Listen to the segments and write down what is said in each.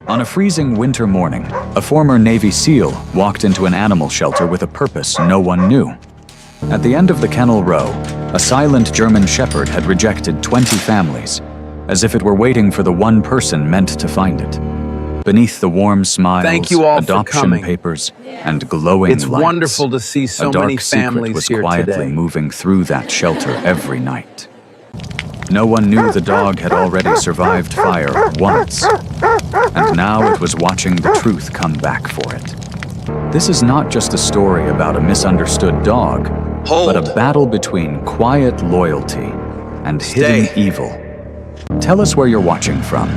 On a freezing winter morning, a former Navy SEAL walked into an animal shelter with a purpose no one knew. At the end of the kennel row, a silent German shepherd had rejected 20 families, as if it were waiting for the one person meant to find it. Beneath the warm smiles, Thank you all adoption for coming. papers, and glowing It's lights, wonderful to see so a dark many secret families was here quietly today. moving through that shelter every night. No one knew the dog had already survived fire once, and now it was watching the truth come back for it. This is not just a story about a misunderstood dog, but a battle between quiet loyalty and hidden evil. Tell us where you're watching from,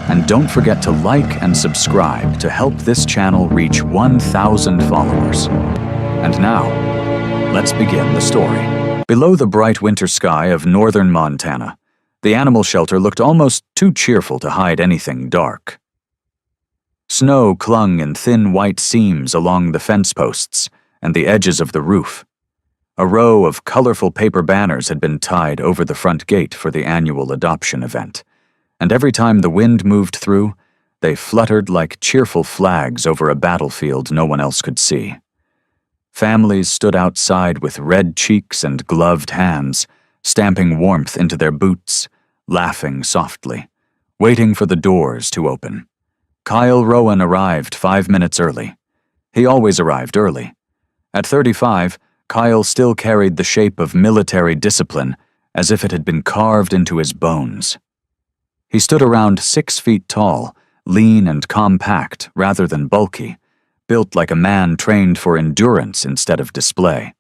and don't forget to like and subscribe to help this channel reach 1,000 followers. And now, let's begin the story. Below the bright winter sky of northern Montana, the animal shelter looked almost too cheerful to hide anything dark. Snow clung in thin white seams along the fence posts and the edges of the roof. A row of colorful paper banners had been tied over the front gate for the annual adoption event, and every time the wind moved through, they fluttered like cheerful flags over a battlefield no one else could see. Families stood outside with red cheeks and gloved hands, stamping warmth into their boots, laughing softly, waiting for the doors to open. Kyle Rowan arrived 5 minutes early. He always arrived early. At 35, Kyle still carried the shape of military discipline as if it had been carved into his bones. He stood around 6 feet tall, lean and compact rather than bulky, built like a man trained for endurance instead of display.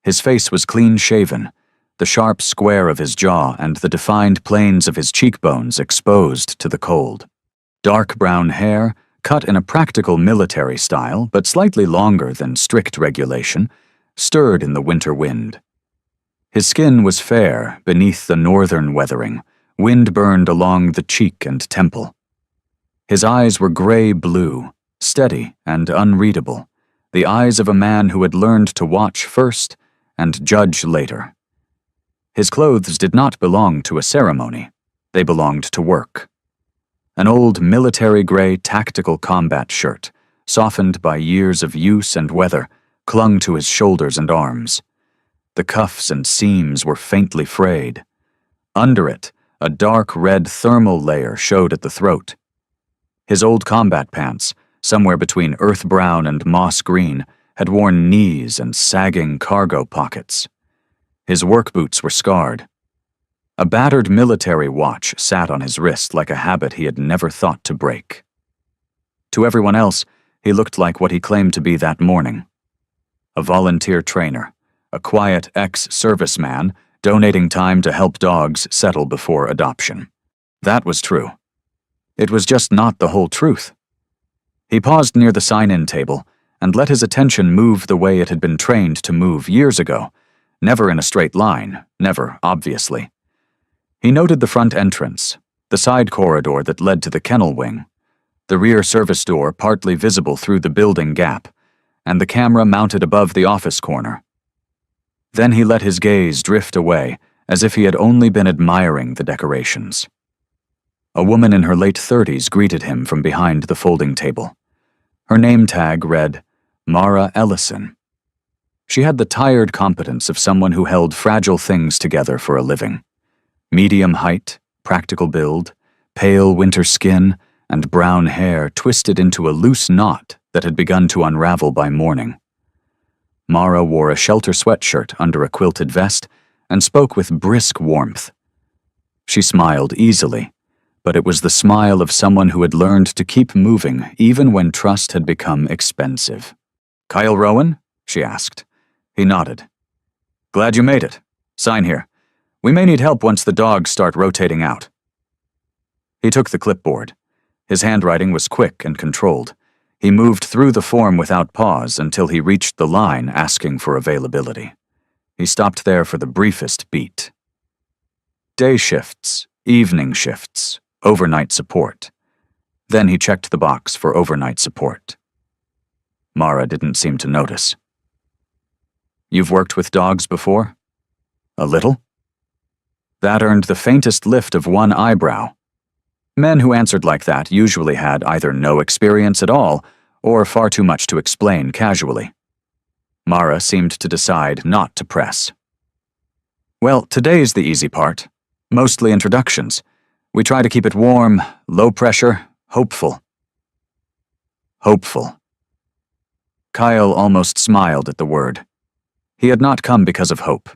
His face was clean-shaven, the sharp square of his jaw and the defined planes of his cheekbones exposed to the cold. Dark brown hair, cut in a practical military style but slightly longer than strict regulation, stirred in the winter wind. His skin was fair beneath the northern weathering, wind-burned along the cheek and temple. His eyes were gray-blue, steady and unreadable, the eyes of a man who had learned to watch first and judge later. His clothes did not belong to a ceremony. They belonged to work. An old military gray tactical combat shirt, softened by years of use and weather, clung to his shoulders and arms. The cuffs and seams were faintly frayed. Under it, a dark red thermal layer showed at the throat. His old combat pants, somewhere between earth brown and moss green, had worn knees and sagging cargo pockets. His work boots were scarred. A battered military watch sat on his wrist like a habit he had never thought to break. To everyone else, he looked like what he claimed to be that morning. A volunteer trainer, a quiet ex-serviceman donating time to help dogs settle before adoption. That was true. It was just not the whole truth. He paused near the sign-in table and let his attention move the way it had been trained to move years ago, never in a straight line, never, obviously. He noted the front entrance, the side corridor that led to the kennel wing, the rear service door partly visible through the building gap, and the camera mounted above the office corner. Then he let his gaze drift away, as if he had only been admiring the decorations. A woman in her late 30s greeted him from behind the folding table. Her name tag read, Mara Ellison. She had the tired competence of someone who held fragile things together for a living. Medium height, practical build, pale winter skin, and brown hair twisted into a loose knot that had begun to unravel by morning. Mara wore a shelter sweatshirt under a quilted vest and spoke with brisk warmth. She smiled easily, but it was the smile of someone who had learned to keep moving even when trust had become expensive. "Kyle Rowan?" she asked. He nodded. "Glad you made it. Sign here. We may need help once the dogs start rotating out." He took the clipboard. His handwriting was quick and controlled. He moved through the form without pause until he reached the line asking for availability. He stopped there for the briefest beat. Day shifts, evening shifts, overnight support. Then he checked the box for overnight support. Mara didn't seem to notice. "You've worked with dogs before?" "A little." That earned the faintest lift of one eyebrow. Men who answered like that usually had either no experience at all or far too much to explain casually. Mara seemed to decide not to press. Well, today's the easy part. Mostly introductions. We try to keep it warm, low pressure, hopeful. Hopeful. Kyle almost smiled at the word. He had not come because of hope.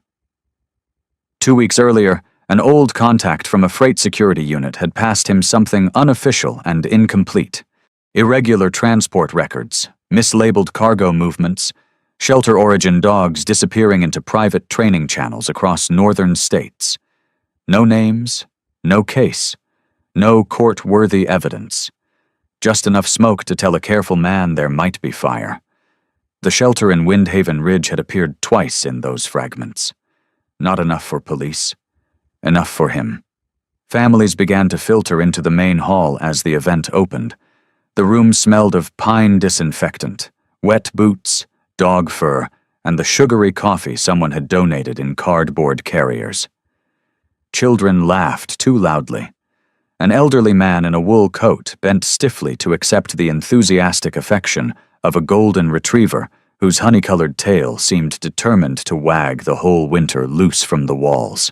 2 weeks earlier, an old contact from a freight security unit had passed him something unofficial and incomplete. Irregular transport records, mislabeled cargo movements, shelter origin dogs disappearing into private training channels across northern states. No names, no case, no court-worthy evidence. Just enough smoke to tell a careful man there might be fire. The shelter in Windhaven Ridge had appeared twice in those fragments. Not enough for police. Enough for him. Families began to filter into the main hall as the event opened. The room smelled of pine disinfectant, wet boots, dog fur, and the sugary coffee someone had donated in cardboard carriers. Children laughed too loudly. An elderly man in a wool coat bent stiffly to accept the enthusiastic affection of a golden retriever whose honey-colored tail seemed determined to wag the whole winter loose from the walls.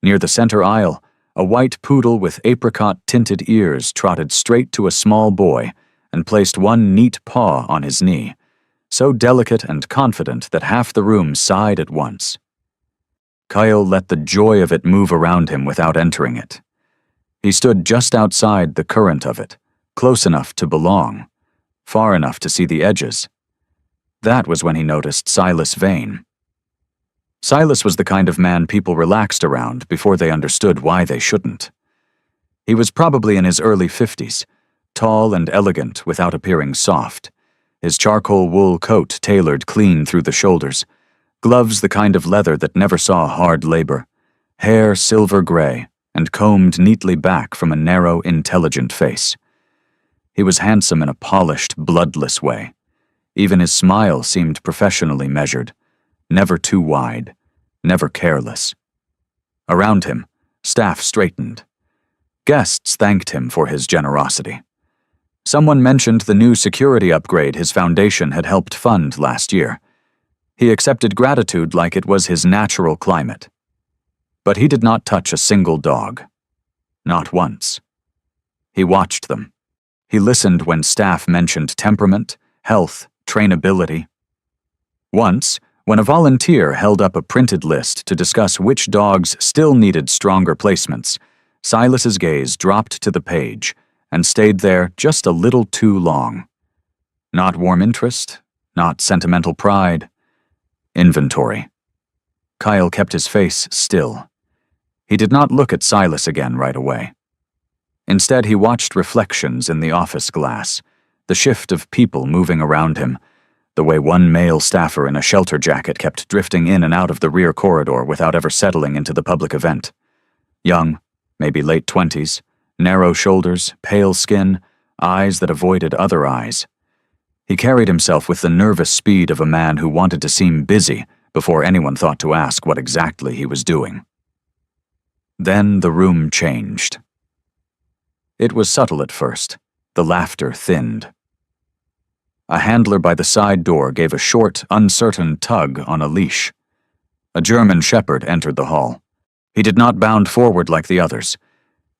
Near the center aisle, a white poodle with apricot-tinted ears trotted straight to a small boy and placed one neat paw on his knee, so delicate and confident that half the room sighed at once. Kyle let the joy of it move around him without entering it. He stood just outside the current of it, close enough to belong, far enough to see the edges. That was when he noticed Silas Vane. Silas was the kind of man people relaxed around before they understood why they shouldn't. He was probably in his early 50s, tall and elegant without appearing soft, his charcoal wool coat tailored clean through the shoulders, gloves the kind of leather that never saw hard labor, hair silver gray and combed neatly back from a narrow, intelligent face. He was handsome in a polished, bloodless way. Even his smile seemed professionally measured, never too wide, never careless. Around him, staff straightened. Guests thanked him for his generosity. Someone mentioned the new security upgrade his foundation had helped fund last year. He accepted gratitude like it was his natural climate. But he did not touch a single dog. Not once. He watched them. He listened when staff mentioned temperament, health, trainability. Once, when a volunteer held up a printed list to discuss which dogs still needed stronger placements, Silas's gaze dropped to the page and stayed there just a little too long. Not warm interest, not sentimental pride. Inventory. Kyle kept his face still. He did not look at Silas again right away. Instead, he watched reflections in the office glass, the shift of people moving around him, the way one male staffer in a shelter jacket kept drifting in and out of the rear corridor without ever settling into the public event. Young, maybe late 20s, narrow shoulders, pale skin, eyes that avoided other eyes. He carried himself with the nervous speed of a man who wanted to seem busy before anyone thought to ask what exactly he was doing. Then the room changed. It was subtle at first. The laughter thinned. A handler by the side door gave a short, uncertain tug on a leash. A German shepherd entered the hall. He did not bound forward like the others.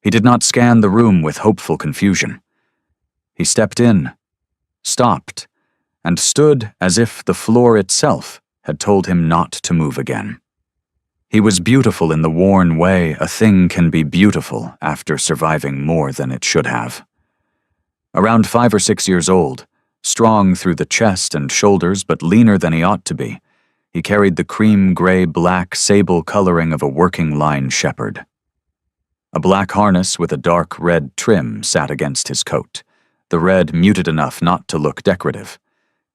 He did not scan the room with hopeful confusion. He stepped in, stopped, and stood as if the floor itself had told him not to move again. He was beautiful in the worn way a thing can be beautiful after surviving more than it should have. Around 5 or 6 years old, strong through the chest and shoulders but leaner than he ought to be, he carried the cream-gray-black sable coloring of a working-line shepherd. A black harness with a dark red trim sat against his coat, the red muted enough not to look decorative.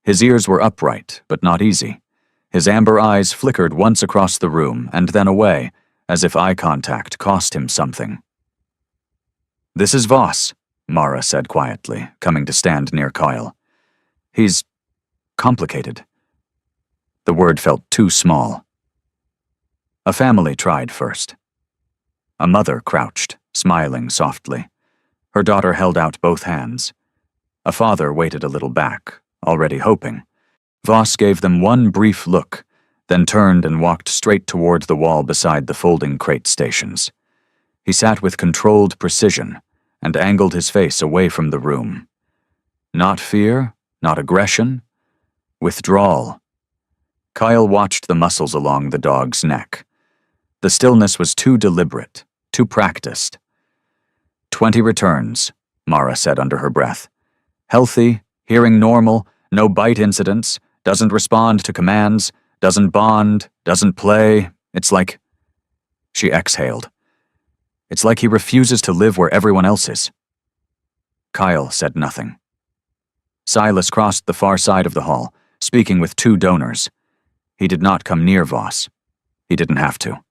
His ears were upright, but not easy. His amber eyes flickered once across the room and then away, as if eye contact cost him something. "This is Voss," Mara said quietly, coming to stand near Kyle. "He's complicated." The word felt too small. A family tried first. A mother crouched, smiling softly, Her daughter held out both hands. A father waited a little back, already hoping. Voss gave them one brief look, then turned and walked straight toward the wall beside the folding crate stations. He sat with controlled precision and angled his face away from the room. Not fear, not aggression, withdrawal. Kyle watched the muscles along the dog's neck. The stillness was too deliberate, too practiced. 20 returns, Mara said under her breath. Healthy, hearing normal, no bite incidents, doesn't respond to commands, doesn't bond, doesn't play. It's like... She exhaled. It's like he refuses to live where everyone else is. Kyle said nothing. Silas crossed the far side of the hall, speaking with 2 donors. He did not come near Voss. He didn't have to.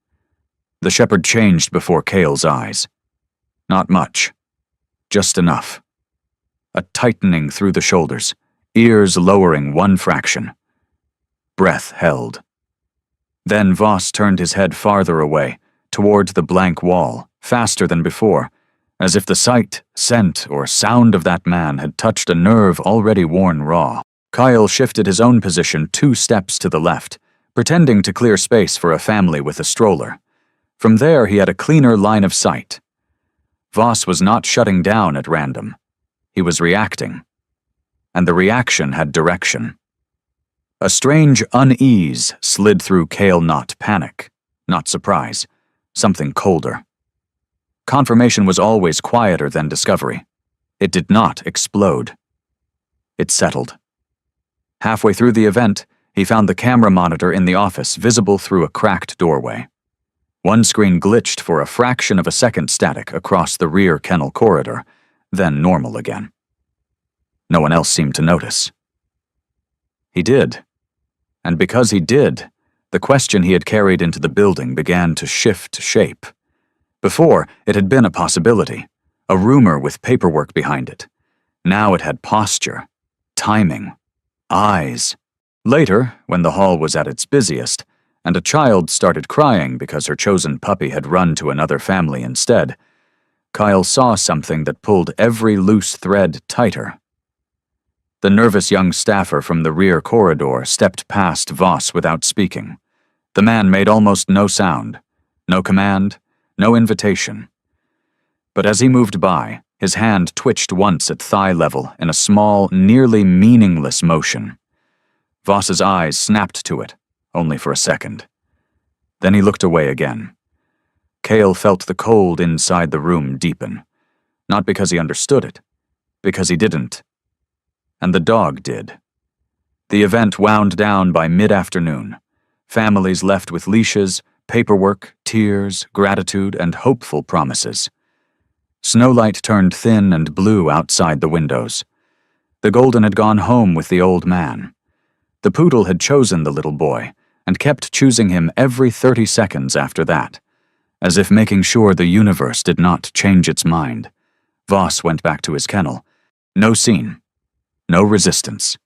The shepherd changed before Cale's eyes. Not much. Just enough. A tightening through the shoulders, ears lowering 1 fraction. Breath held. Then Voss turned his head farther away, toward the blank wall, faster than before, as if the sight, scent, or sound of that man had touched a nerve already worn raw. Kyle shifted his own position 2 steps to the left, pretending to clear space for a family with a stroller. From there he had a cleaner line of sight. Voss was not shutting down at random. He was reacting. And the reaction had direction. A strange unease slid through Cale, not panic, not surprise, something colder. Confirmation was always quieter than discovery. It did not explode. It settled. Halfway through the event, he found the camera monitor in the office visible through a cracked doorway. One screen glitched for a fraction of a second static across the rear kennel corridor, then normal again. No one else seemed to notice. He did. And because he did, the question he had carried into the building began to shift shape. Before, it had been a possibility, a rumor with paperwork behind it. Now it had posture, timing, eyes. Later, when the hall was at its busiest, and a child started crying because her chosen puppy had run to another family instead, Kyle saw something that pulled every loose thread tighter. The nervous young staffer from the rear corridor stepped past Voss without speaking. The man made almost no sound, no command, no invitation. But as he moved by, his hand twitched once at thigh level in a small, nearly meaningless motion. Voss's eyes snapped to it, only for a second. Then he looked away again. Cale felt the cold inside the room deepen, not because he understood it, because he didn't. And the dog did. The event wound down by mid-afternoon. Families left with leashes, paperwork, tears, gratitude, and hopeful promises. Snowlight turned thin and blue outside the windows. The Golden had gone home with the old man. The poodle had chosen the little boy, and kept choosing him every 30 seconds after that, as if making sure the universe did not change its mind. Voss went back to his kennel. No scene. No resistance.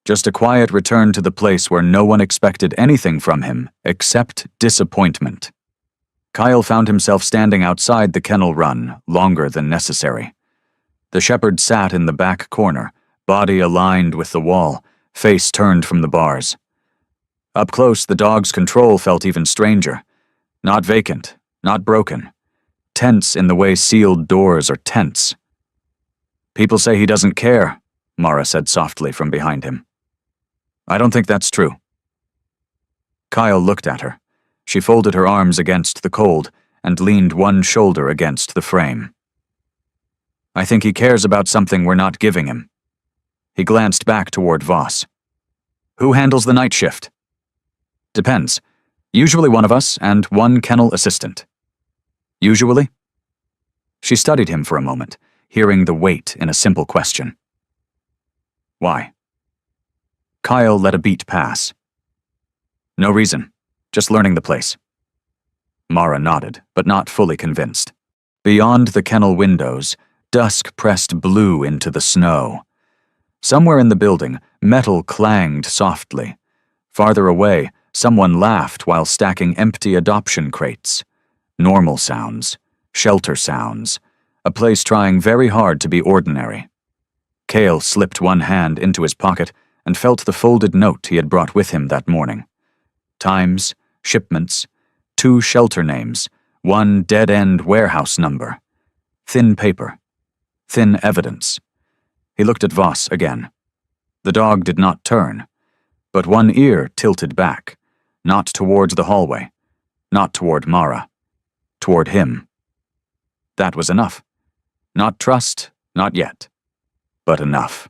Just a quiet return to the place where no one expected anything from him except disappointment. Kyle found himself standing outside the kennel run longer than necessary. The shepherd sat in the back corner, body aligned with the wall, face turned from the bars. Up close, the dog's control felt even stranger. Not vacant, not broken. Tense in the way sealed doors are tense. "People say he doesn't care," Mara said softly from behind him. "I don't think that's true." Kyle looked at her. She folded her arms against the cold and leaned one shoulder against the frame. "I think he cares about something we're not giving him." He glanced back toward Voss. "Who handles the night shift?" "Depends. Usually one of us and one kennel assistant." "Usually?" She studied him for a moment, hearing the weight in a simple question. "Why?" Kyle let a beat pass. "No reason. Just learning the place." Mara nodded, but not fully convinced. Beyond the kennel windows, dusk pressed blue into the snow. Somewhere in the building, metal clanged softly. Farther away, someone laughed while stacking empty adoption crates. Normal sounds, shelter sounds, a place trying very hard to be ordinary. Cale slipped one hand into his pocket and felt the folded note he had brought with him that morning. Times, shipments, 2 shelter names, 1 dead-end warehouse number. Thin paper. Thin evidence. He looked at Voss again. The dog did not turn, but one ear tilted back, not toward the hallway, not toward Mara, toward him. That was enough. Not trust, not yet, but enough.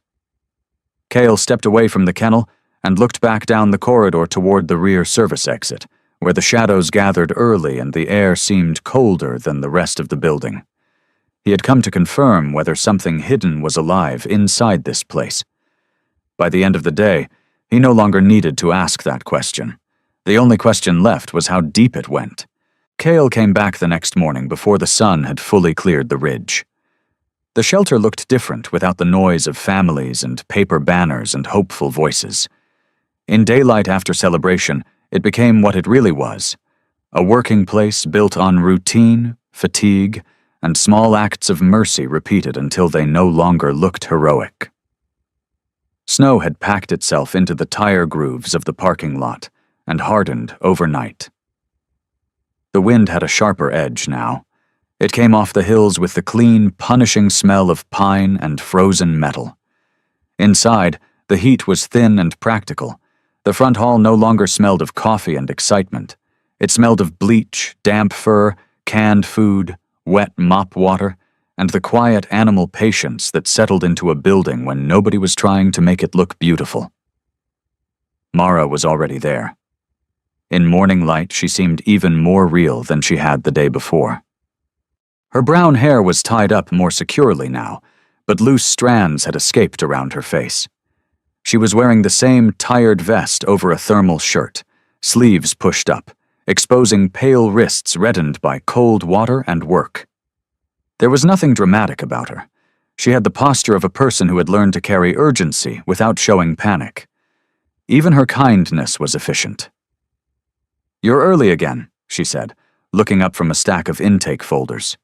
Cale stepped away from the kennel and looked back down the corridor toward the rear service exit, where the shadows gathered early and the air seemed colder than the rest of the building. He had come to confirm whether something hidden was alive inside this place. By the end of the day, he no longer needed to ask that question. The only question left was how deep it went. Cale came back the next morning before the sun had fully cleared the ridge. The shelter looked different without the noise of families and paper banners and hopeful voices. In daylight after celebration, it became what it really was, a working place built on routine, fatigue, and small acts of mercy repeated until they no longer looked heroic. Snow had packed itself into the tire grooves of the parking lot and hardened overnight. The wind had a sharper edge now. It came off the hills with the clean, punishing smell of pine and frozen metal. Inside, the heat was thin and practical. The front hall no longer smelled of coffee and excitement. It smelled of bleach, damp fur, canned food, wet mop water, and the quiet animal patience that settled into a building when nobody was trying to make it look beautiful. Mara was already there. In morning light, she seemed even more real than she had the day before. Her brown hair was tied up more securely now, but loose strands had escaped around her face. She was wearing the same tired vest over a thermal shirt, sleeves pushed up, exposing pale wrists reddened by cold water and work. There was nothing dramatic about her. She had the posture of a person who had learned to carry urgency without showing panic. Even her kindness was efficient. "You're early again," she said, looking up from a stack of intake folders.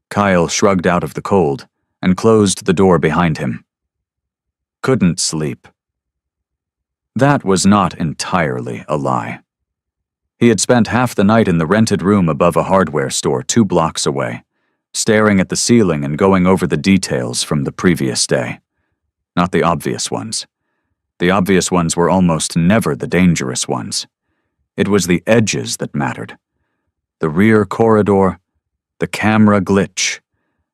Kyle shrugged out of the cold and closed the door behind him. Couldn't sleep. That was not entirely a lie. He had spent half the night in the rented room above a hardware store 2 blocks away, staring at the ceiling and going over the details from the previous day. Not the obvious ones. The obvious ones were almost never the dangerous ones. It was the edges that mattered. The rear corridor, the camera glitch,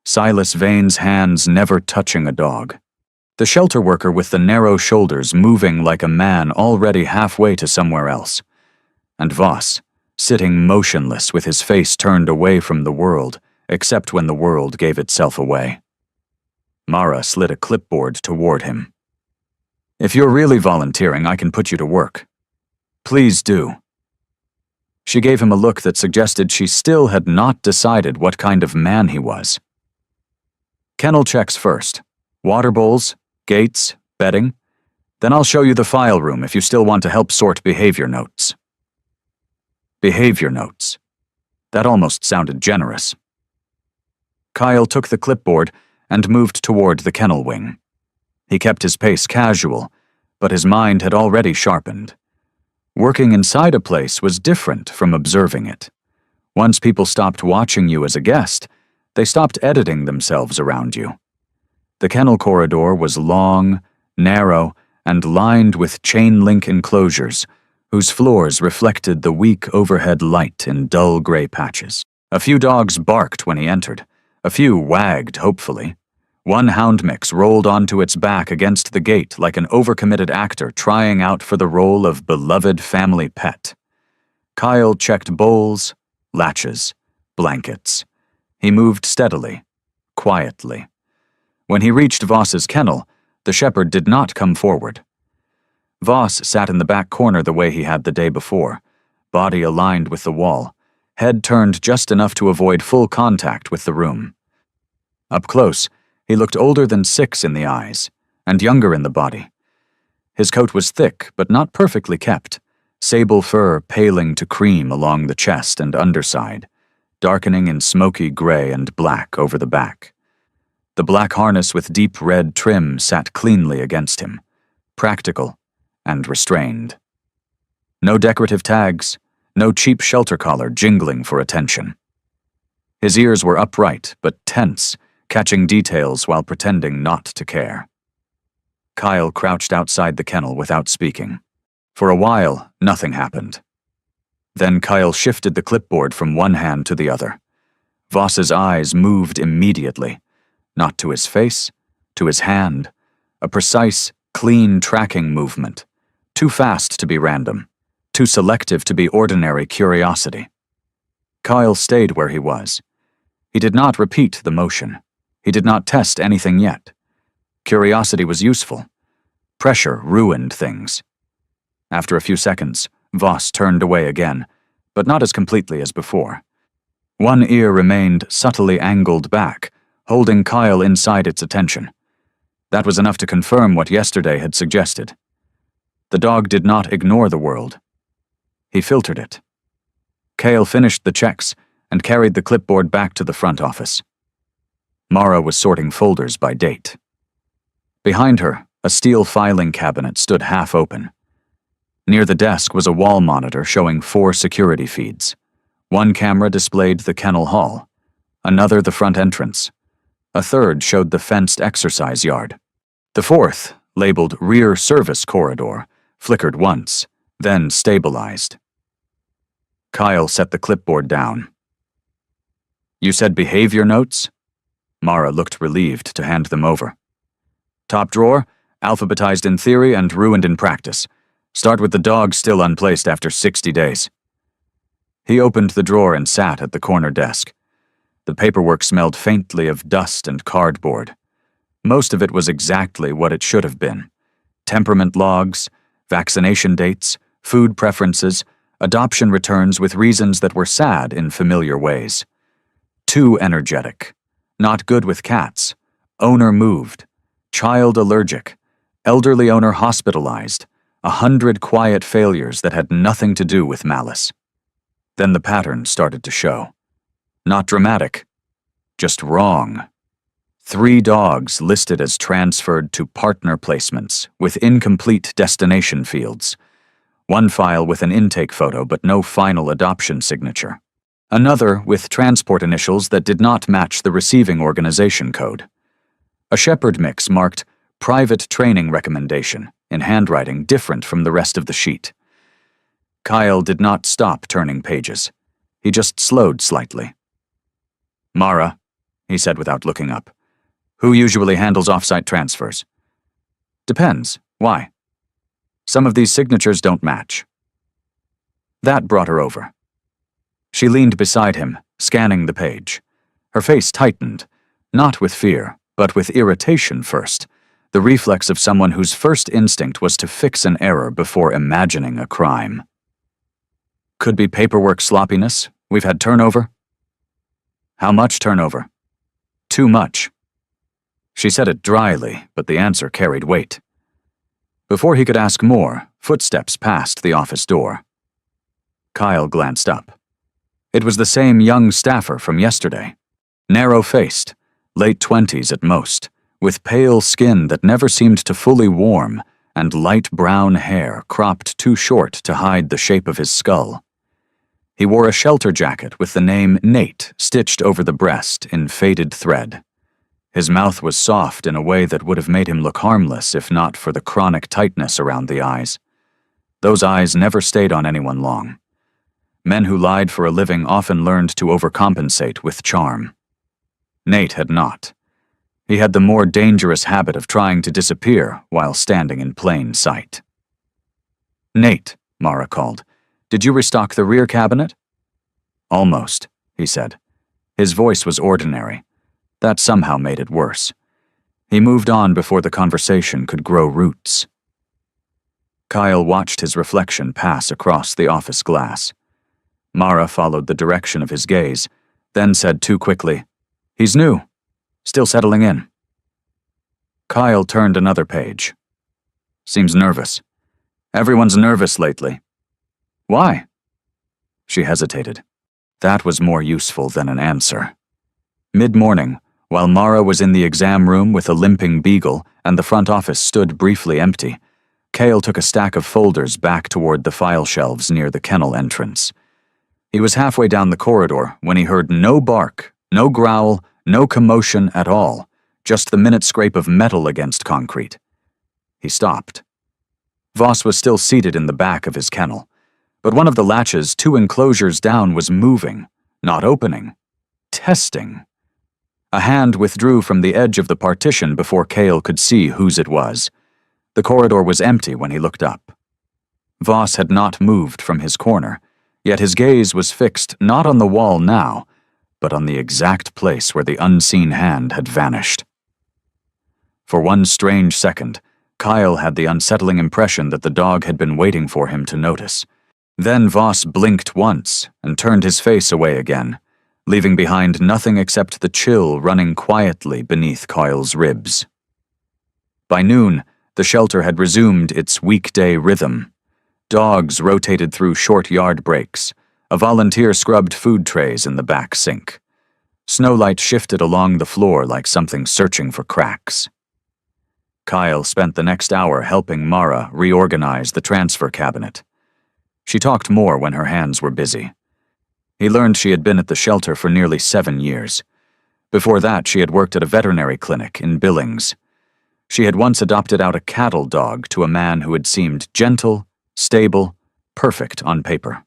Silas Vane's hands never touching a dog. The shelter worker with the narrow shoulders moving like a man already halfway to somewhere else. And Voss, sitting motionless with his face turned away from the world, except when the world gave itself away. Mara slid a clipboard toward him. "If you're really volunteering, I can put you to work. Please do." She gave him a look that suggested she still had not decided what kind of man he was. "Kennel checks first. Water bowls, gates, bedding. Then I'll show you the file room if you still want to help sort behavior notes." Behavior notes. That almost sounded generous. Kyle took the clipboard and moved toward the kennel wing. He kept his pace casual, but his mind had already sharpened. Working inside a place was different from observing it. Once people stopped watching you as a guest, they stopped editing themselves around you. The kennel corridor was long, narrow, and lined with chain-link enclosures, whose floors reflected the weak overhead light in dull gray patches. A few dogs barked when he entered. A few wagged hopefully. One hound mix rolled onto its back against the gate like an overcommitted actor trying out for the role of beloved family pet. Kyle checked bowls, latches, blankets. He moved steadily, quietly. When he reached Voss's kennel, the shepherd did not come forward. Voss sat in the back corner the way he had the day before, body aligned with the wall, head turned just enough to avoid full contact with the room. Up close, he looked older than 6 in the eyes, and younger in the body. His coat was thick, but not perfectly kept, sable fur paling to cream along the chest and underside, darkening in smoky gray and black over the back. The black harness with deep red trim sat cleanly against him, practical and restrained. No decorative tags, no cheap shelter collar jingling for attention. His ears were upright but tense, catching details while pretending not to care. Kyle crouched outside the kennel without speaking. For a while, nothing happened. Then Kyle shifted the clipboard from one hand to the other. Voss's eyes moved immediately, not to his face, to his hand, a precise, clean tracking movement, too fast to be random, too selective to be ordinary curiosity. Kyle stayed where he was. He did not repeat the motion. He did not test anything yet. Curiosity was useful. Pressure ruined things. After a few seconds, Voss turned away again, but not as completely as before. One ear remained subtly angled back, holding Kyle inside its attention. That was enough to confirm what yesterday had suggested. The dog did not ignore the world. He filtered it. Kyle finished the checks and carried the clipboard back to the front office. Mara was sorting folders by date. Behind her, a steel filing cabinet stood half open. Near the desk was a wall monitor showing 4 security feeds. One camera displayed the kennel hall, another the front entrance. A third showed the fenced exercise yard. The fourth, labeled rear service corridor, flickered once, then stabilized. Kyle set the clipboard down. "You said behavior notes?" Mara looked relieved to hand them over. "Top drawer, alphabetized in theory and ruined in practice. Start with the dog still unplaced after 60 days. He opened the drawer and sat at the corner desk. The paperwork smelled faintly of dust and cardboard. Most of it was exactly what it should have been. Temperament logs, vaccination dates, food preferences, adoption returns with reasons that were sad in familiar ways. Too energetic. Not good with cats. Owner moved. Child allergic. Elderly owner hospitalized. 100 quiet failures that had nothing to do with malice. Then the pattern started to show. Not dramatic, just wrong. 3 dogs listed as transferred to partner placements with incomplete destination fields. One file with an intake photo but no final adoption signature. Another with transport initials that did not match the receiving organization code. A shepherd mix marked private training recommendation in handwriting different from the rest of the sheet. Kyle did not stop turning pages. He just slowed slightly. "Mara," he said without looking up, "who usually handles off-site transfers?" "Depends. Why?" "Some of these signatures don't match." That brought her over. She leaned beside him, scanning the page. Her face tightened, not with fear, but with irritation first, the reflex of someone whose first instinct was to fix an error before imagining a crime. "Could be paperwork sloppiness. We've had turnover." "How much turnover?" "Too much." She said it dryly, but the answer carried weight. Before he could ask more, footsteps passed the office door. Kyle glanced up. It was the same young staffer from yesterday. Narrow-faced, late 20s at most, with pale skin that never seemed to fully warm and light brown hair cropped too short to hide the shape of his skull. He wore a shelter jacket with the name Nate stitched over the breast in faded thread. His mouth was soft in a way that would have made him look harmless if not for the chronic tightness around the eyes. Those eyes never stayed on anyone long. Men who lied for a living often learned to overcompensate with charm. Nate had not. He had the more dangerous habit of trying to disappear while standing in plain sight. "Nate," Mara called, "did you restock the rear cabinet?" "Almost," he said. His voice was ordinary. That somehow made it worse. He moved on before the conversation could grow roots. Kyle watched his reflection pass across the office glass. Mara followed the direction of his gaze, then said too quickly, "He's new. Still settling in." Kyle turned another page. "Seems nervous. Everyone's nervous lately." "Why?" She hesitated. That was more useful than an answer. Mid-morning, while Mara was in the exam room with a limping beagle and the front office stood briefly empty, Cale took a stack of folders back toward the file shelves near the kennel entrance. He was halfway down the corridor when he heard no bark, no growl, no commotion at all, just the minute scrape of metal against concrete. He stopped. Voss was still seated in the back of his kennel, but one of the latches 2 enclosures down was moving, not opening, testing. A hand withdrew from the edge of the partition before Cale could see whose it was. The corridor was empty when he looked up. Voss had not moved from his corner, yet his gaze was fixed not on the wall now, but on the exact place where the unseen hand had vanished. For one strange second, Kyle had the unsettling impression that the dog had been waiting for him to notice. Then Voss blinked once and turned his face away again, leaving behind nothing except the chill running quietly beneath Kyle's ribs. By noon, the shelter had resumed its weekday rhythm. Dogs rotated through short yard breaks. A volunteer scrubbed food trays in the back sink. Snowlight shifted along the floor like something searching for cracks. Kyle spent the next hour helping Mara reorganize the transfer cabinet. She talked more when her hands were busy. He learned she had been at the shelter for nearly 7 years. Before that, she had worked at a veterinary clinic in Billings. She had once adopted out a cattle dog to a man who had seemed gentle, stable, perfect on paper.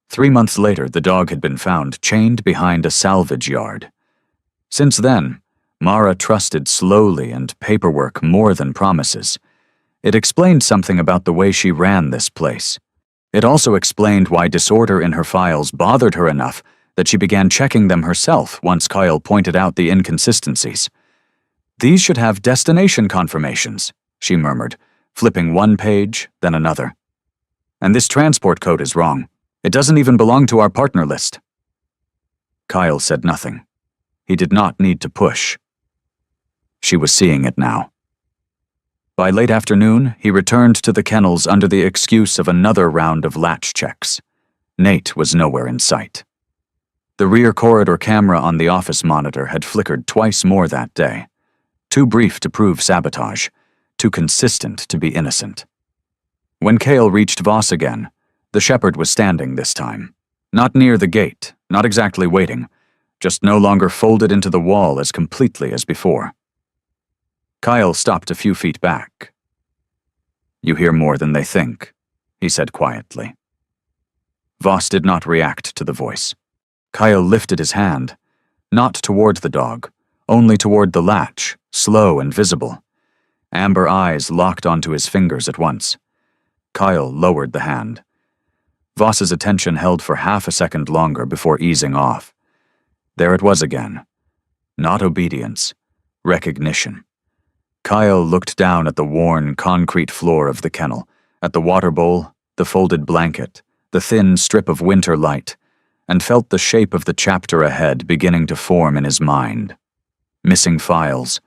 3 months later, the dog had been found chained behind a salvage yard. Since then, Mara trusted slowly and paperwork more than promises. It explained something about the way she ran this place. It also explained why disorder in her files bothered her enough that she began checking them herself once Kyle pointed out the inconsistencies. "These should have destination confirmations," she murmured, flipping one page, then another. "And this transport code is wrong. It doesn't even belong to our partner list." Kyle said nothing. He did not need to push. She was seeing it now. By late afternoon, he returned to the kennels under the excuse of another round of latch checks. Nate was nowhere in sight. The rear corridor camera on the office monitor had flickered twice more that day. Too brief to prove sabotage, too consistent to be innocent. When Cale reached Voss again, the shepherd was standing this time. Not near the gate, not exactly waiting, just no longer folded into the wall as completely as before. Kyle stopped a few feet back. "You hear more than they think," he said quietly. Voss did not react to the voice. Kyle lifted his hand, not toward the dog, only toward the latch, slow and visible. Amber eyes locked onto his fingers at once. Kyle lowered the hand. Voss's attention held for half a second longer before easing off. There it was again. Not obedience, recognition. Kyle looked down at the worn concrete floor of the kennel, at the water bowl, the folded blanket, the thin strip of winter light, and felt the shape of the chapter ahead beginning to form in his mind. Missing files,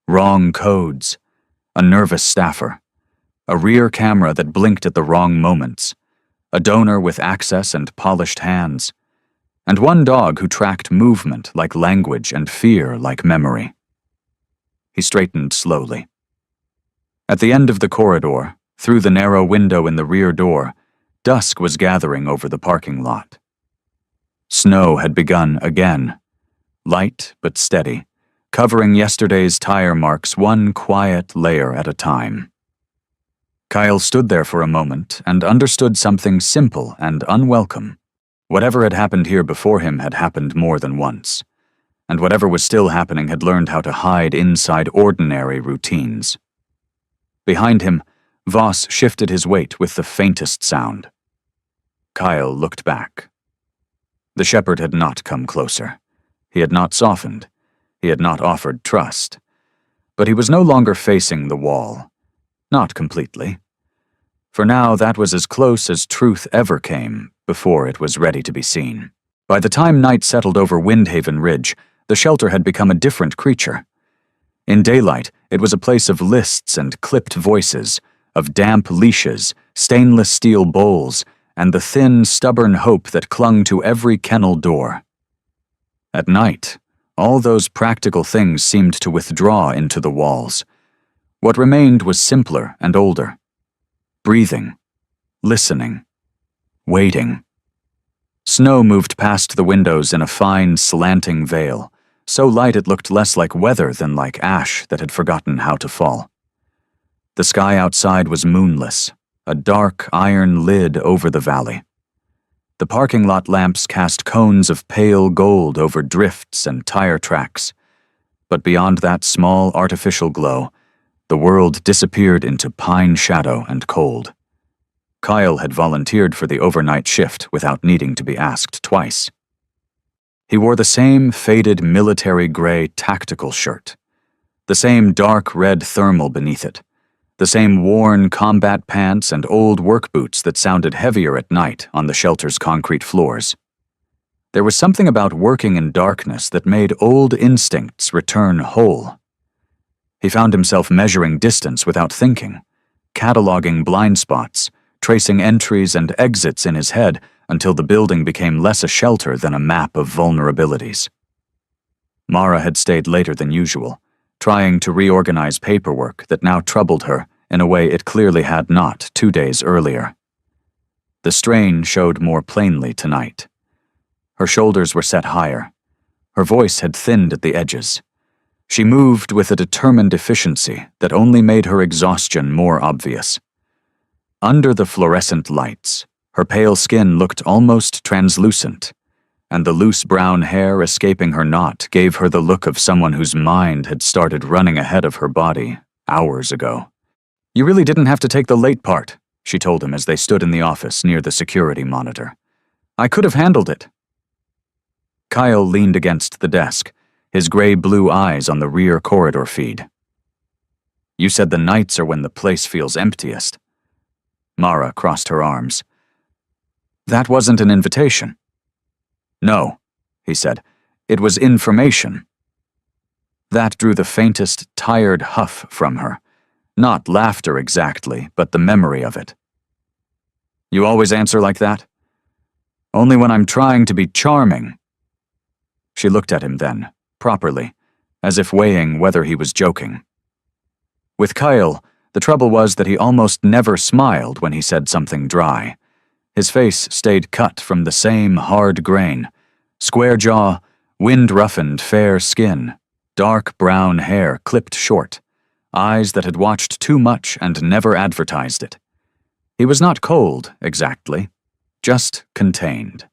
wrong codes, a nervous staffer, a rear camera that blinked at the wrong moments, a donor with access and polished hands, and one dog who tracked movement like language and fear like memory. He straightened slowly. At the end of the corridor, through the narrow window in the rear door, dusk was gathering over the parking lot. Snow had begun again, light but steady, covering yesterday's tire marks one quiet layer at a time. Kyle stood there for a moment and understood something simple and unwelcome. Whatever had happened here before him had happened more than once, and whatever was still happening had learned how to hide inside ordinary routines. Behind him, Voss shifted his weight with the faintest sound. Kyle looked back. The shepherd had not come closer. He had not softened. He had not offered trust. But he was no longer facing the wall. Not completely. For now, that was as close as truth ever came before it was ready to be seen. By the time night settled over Windhaven Ridge, the shelter had become a different creature. In daylight, it was a place of lists and clipped voices, of damp leashes, stainless steel bowls, and the thin, stubborn hope that clung to every kennel door. At night, all those practical things seemed to withdraw into the walls. What remained was simpler and older. Breathing, listening, waiting. Snow moved past the windows in a fine, slanting veil, so light it looked less like weather than like ash that had forgotten how to fall. The sky outside was moonless, a dark iron lid over the valley. The parking lot lamps cast cones of pale gold over drifts and tire tracks, but beyond that small artificial glow, the world disappeared into pine shadow and cold. Kyle had volunteered for the overnight shift without needing to be asked twice. He wore the same faded military gray tactical shirt, the same dark red thermal beneath it, the same worn combat pants and old work boots that sounded heavier at night on the shelter's concrete floors. There was something about working in darkness that made old instincts return whole. He found himself measuring distance without thinking, cataloging blind spots, tracing entries and exits in his head until the building became less a shelter than a map of vulnerabilities. Mara had stayed later than usual, trying to reorganize paperwork that now troubled her in a way it clearly had not 2 days earlier. The strain showed more plainly tonight. Her shoulders were set higher. Her voice had thinned at the edges. She moved with a determined efficiency that only made her exhaustion more obvious. Under the fluorescent lights, her pale skin looked almost translucent, and the loose brown hair escaping her knot gave her the look of someone whose mind had started running ahead of her body hours ago. "You really didn't have to take the late part," she told him as they stood in the office near the security monitor. "I could have handled it." Kyle leaned against the desk, his gray-blue eyes on the rear corridor feed. "You said the nights are when the place feels emptiest." Mara crossed her arms. "That wasn't an invitation." "No," he said. "It was information." That drew the faintest, tired huff from her. Not laughter exactly, but the memory of it. "You always answer like that?" "Only when I'm trying to be charming." She looked at him then, properly, as if weighing whether he was joking. With Kyle, the trouble was that he almost never smiled when he said something dry. His face stayed cut from the same hard grain, square jaw, wind-roughened fair skin, dark brown hair clipped short, eyes that had watched too much and never advertised it. He was not cold, exactly, just contained,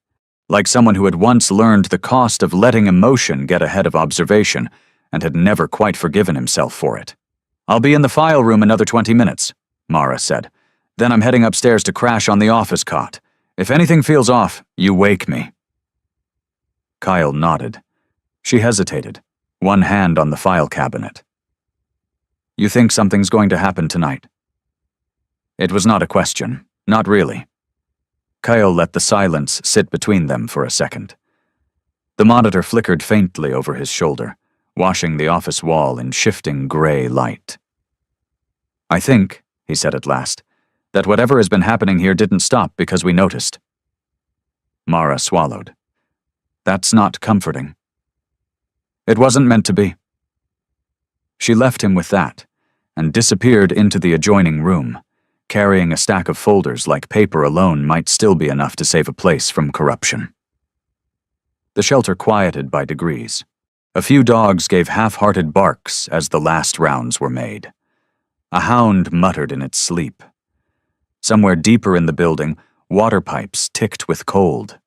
like someone who had once learned the cost of letting emotion get ahead of observation and had never quite forgiven himself for it. "I'll be in the file room another 20 minutes, Mara said. "Then I'm heading upstairs to crash on the office cot. If anything feels off, you wake me." Kyle nodded. She hesitated, one hand on the file cabinet. "You think something's going to happen tonight?" It was not a question, not really. Kyle let the silence sit between them for a second. The monitor flickered faintly over his shoulder, washing the office wall in shifting gray light. "I think," he said at last, "that whatever has been happening here didn't stop because we noticed." Mara swallowed. "That's not comforting." "It wasn't meant to be." She left him with that, and disappeared into the adjoining room, carrying a stack of folders like paper alone might still be enough to save a place from corruption. The shelter quieted by degrees. A few dogs gave half-hearted barks as the last rounds were made. A hound muttered in its sleep. Somewhere deeper in the building, water pipes ticked with cold.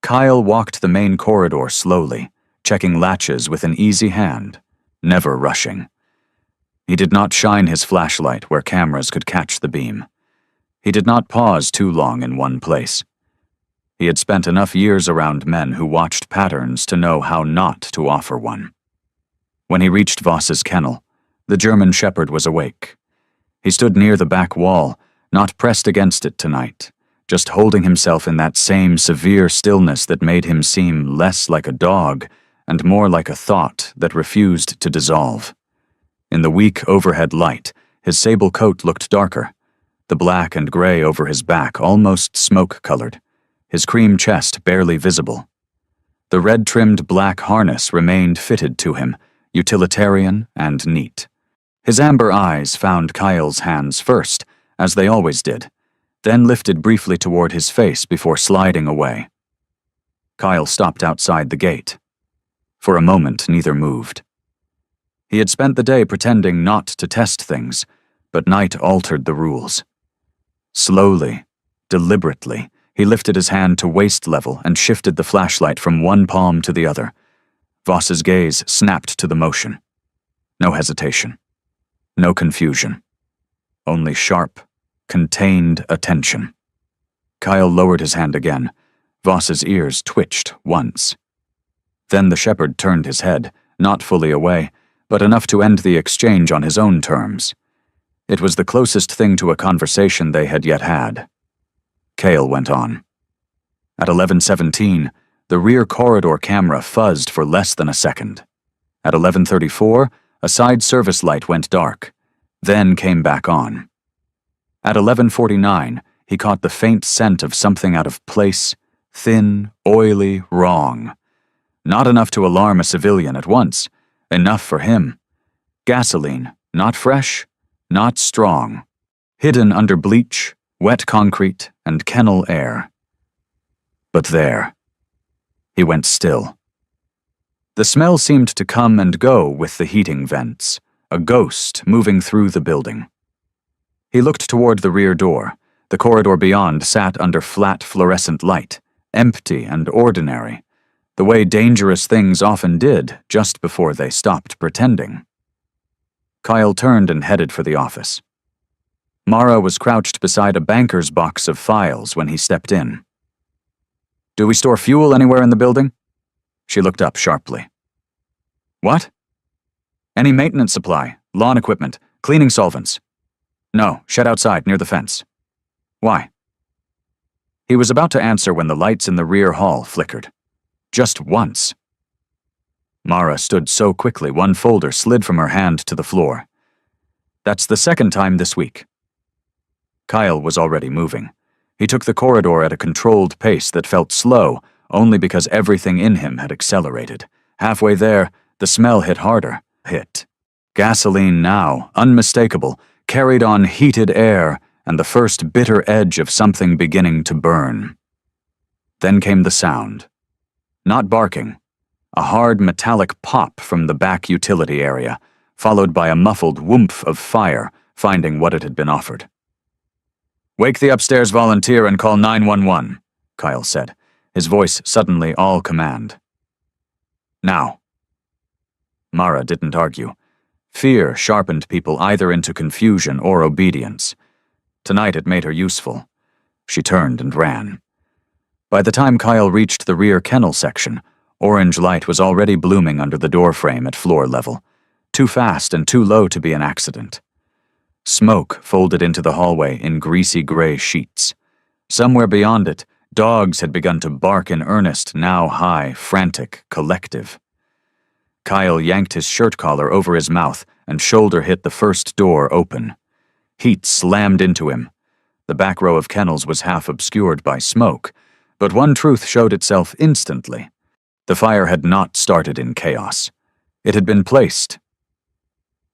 Kyle walked the main corridor slowly, checking latches with an easy hand, never rushing. He did not shine his flashlight where cameras could catch the beam. He did not pause too long in one place. He had spent enough years around men who watched patterns to know how not to offer one. When he reached Voss's kennel, the German shepherd was awake. He stood near the back wall, not pressed against it tonight, just holding himself in that same severe stillness that made him seem less like a dog and more like a thought that refused to dissolve. In the weak overhead light, his sable coat looked darker, the black and gray over his back almost smoke-colored, his cream chest barely visible. The red-trimmed black harness remained fitted to him, utilitarian and neat. His amber eyes found Kyle's hands first, as they always did, then lifted briefly toward his face before sliding away. Kyle stopped outside the gate. For a moment, neither moved. He had spent the day pretending not to test things, but night altered the rules. Slowly, deliberately, he lifted his hand to waist level and shifted the flashlight from one palm to the other. Voss's gaze snapped to the motion. No hesitation. No confusion. Only sharp, contained attention. Kyle lowered his hand again. Voss's ears twitched once. Then the shepherd turned his head, not fully away, but enough to end the exchange on his own terms. It was the closest thing to a conversation they had yet had. Cale went on. At 11:17, the rear corridor camera fuzzed for less than a second. At 11:34, a side service light went dark, then came back on. At 11:49, he caught the faint scent of something out of place, thin, oily, wrong. Not enough to alarm a civilian at once, enough for him. Gasoline, not fresh, not strong, hidden under bleach, wet concrete, and kennel air. But there. He went still. The smell seemed to come and go with the heating vents, a ghost moving through the building. He looked toward the rear door. The corridor beyond sat under flat fluorescent light, empty and ordinary, the way dangerous things often did just before they stopped pretending. Kyle turned and headed for the office. Mara was crouched beside a banker's box of files when he stepped in. "Do we store fuel anywhere in the building?" She looked up sharply. "What?" "Any maintenance supply, lawn equipment, cleaning solvents." "No, shed outside near the fence." "Why?" He was about to answer when the lights in the rear hall flickered. Just once. Mara stood so quickly one folder slid from her hand to the floor. "That's the second time this week." Kyle was already moving. He took the corridor at a controlled pace that felt slow only because everything in him had accelerated. Halfway there, the smell hit harder. Hit. Gasoline now, unmistakable, carried on heated air and the first bitter edge of something beginning to burn. Then came the sound. Not barking. A hard metallic pop from the back utility area, followed by a muffled whoomph of fire, finding what it had been offered. "Wake the upstairs volunteer and call 911, Kyle said, his voice suddenly all command. "Now." Mara didn't argue. Fear sharpened people either into confusion or obedience. Tonight it made her useful. She turned and ran. By the time Kyle reached the rear kennel section, orange light was already blooming under the doorframe at floor level, too fast and too low to be an accident. Smoke folded into the hallway in greasy gray sheets. Somewhere beyond it, dogs had begun to bark in earnest, now high, frantic, collective. Kyle yanked his shirt collar over his mouth and shoulder hit the first door open. Heat slammed into him. The back row of kennels was half obscured by smoke, but one truth showed itself instantly. The fire had not started in chaos. It had been placed.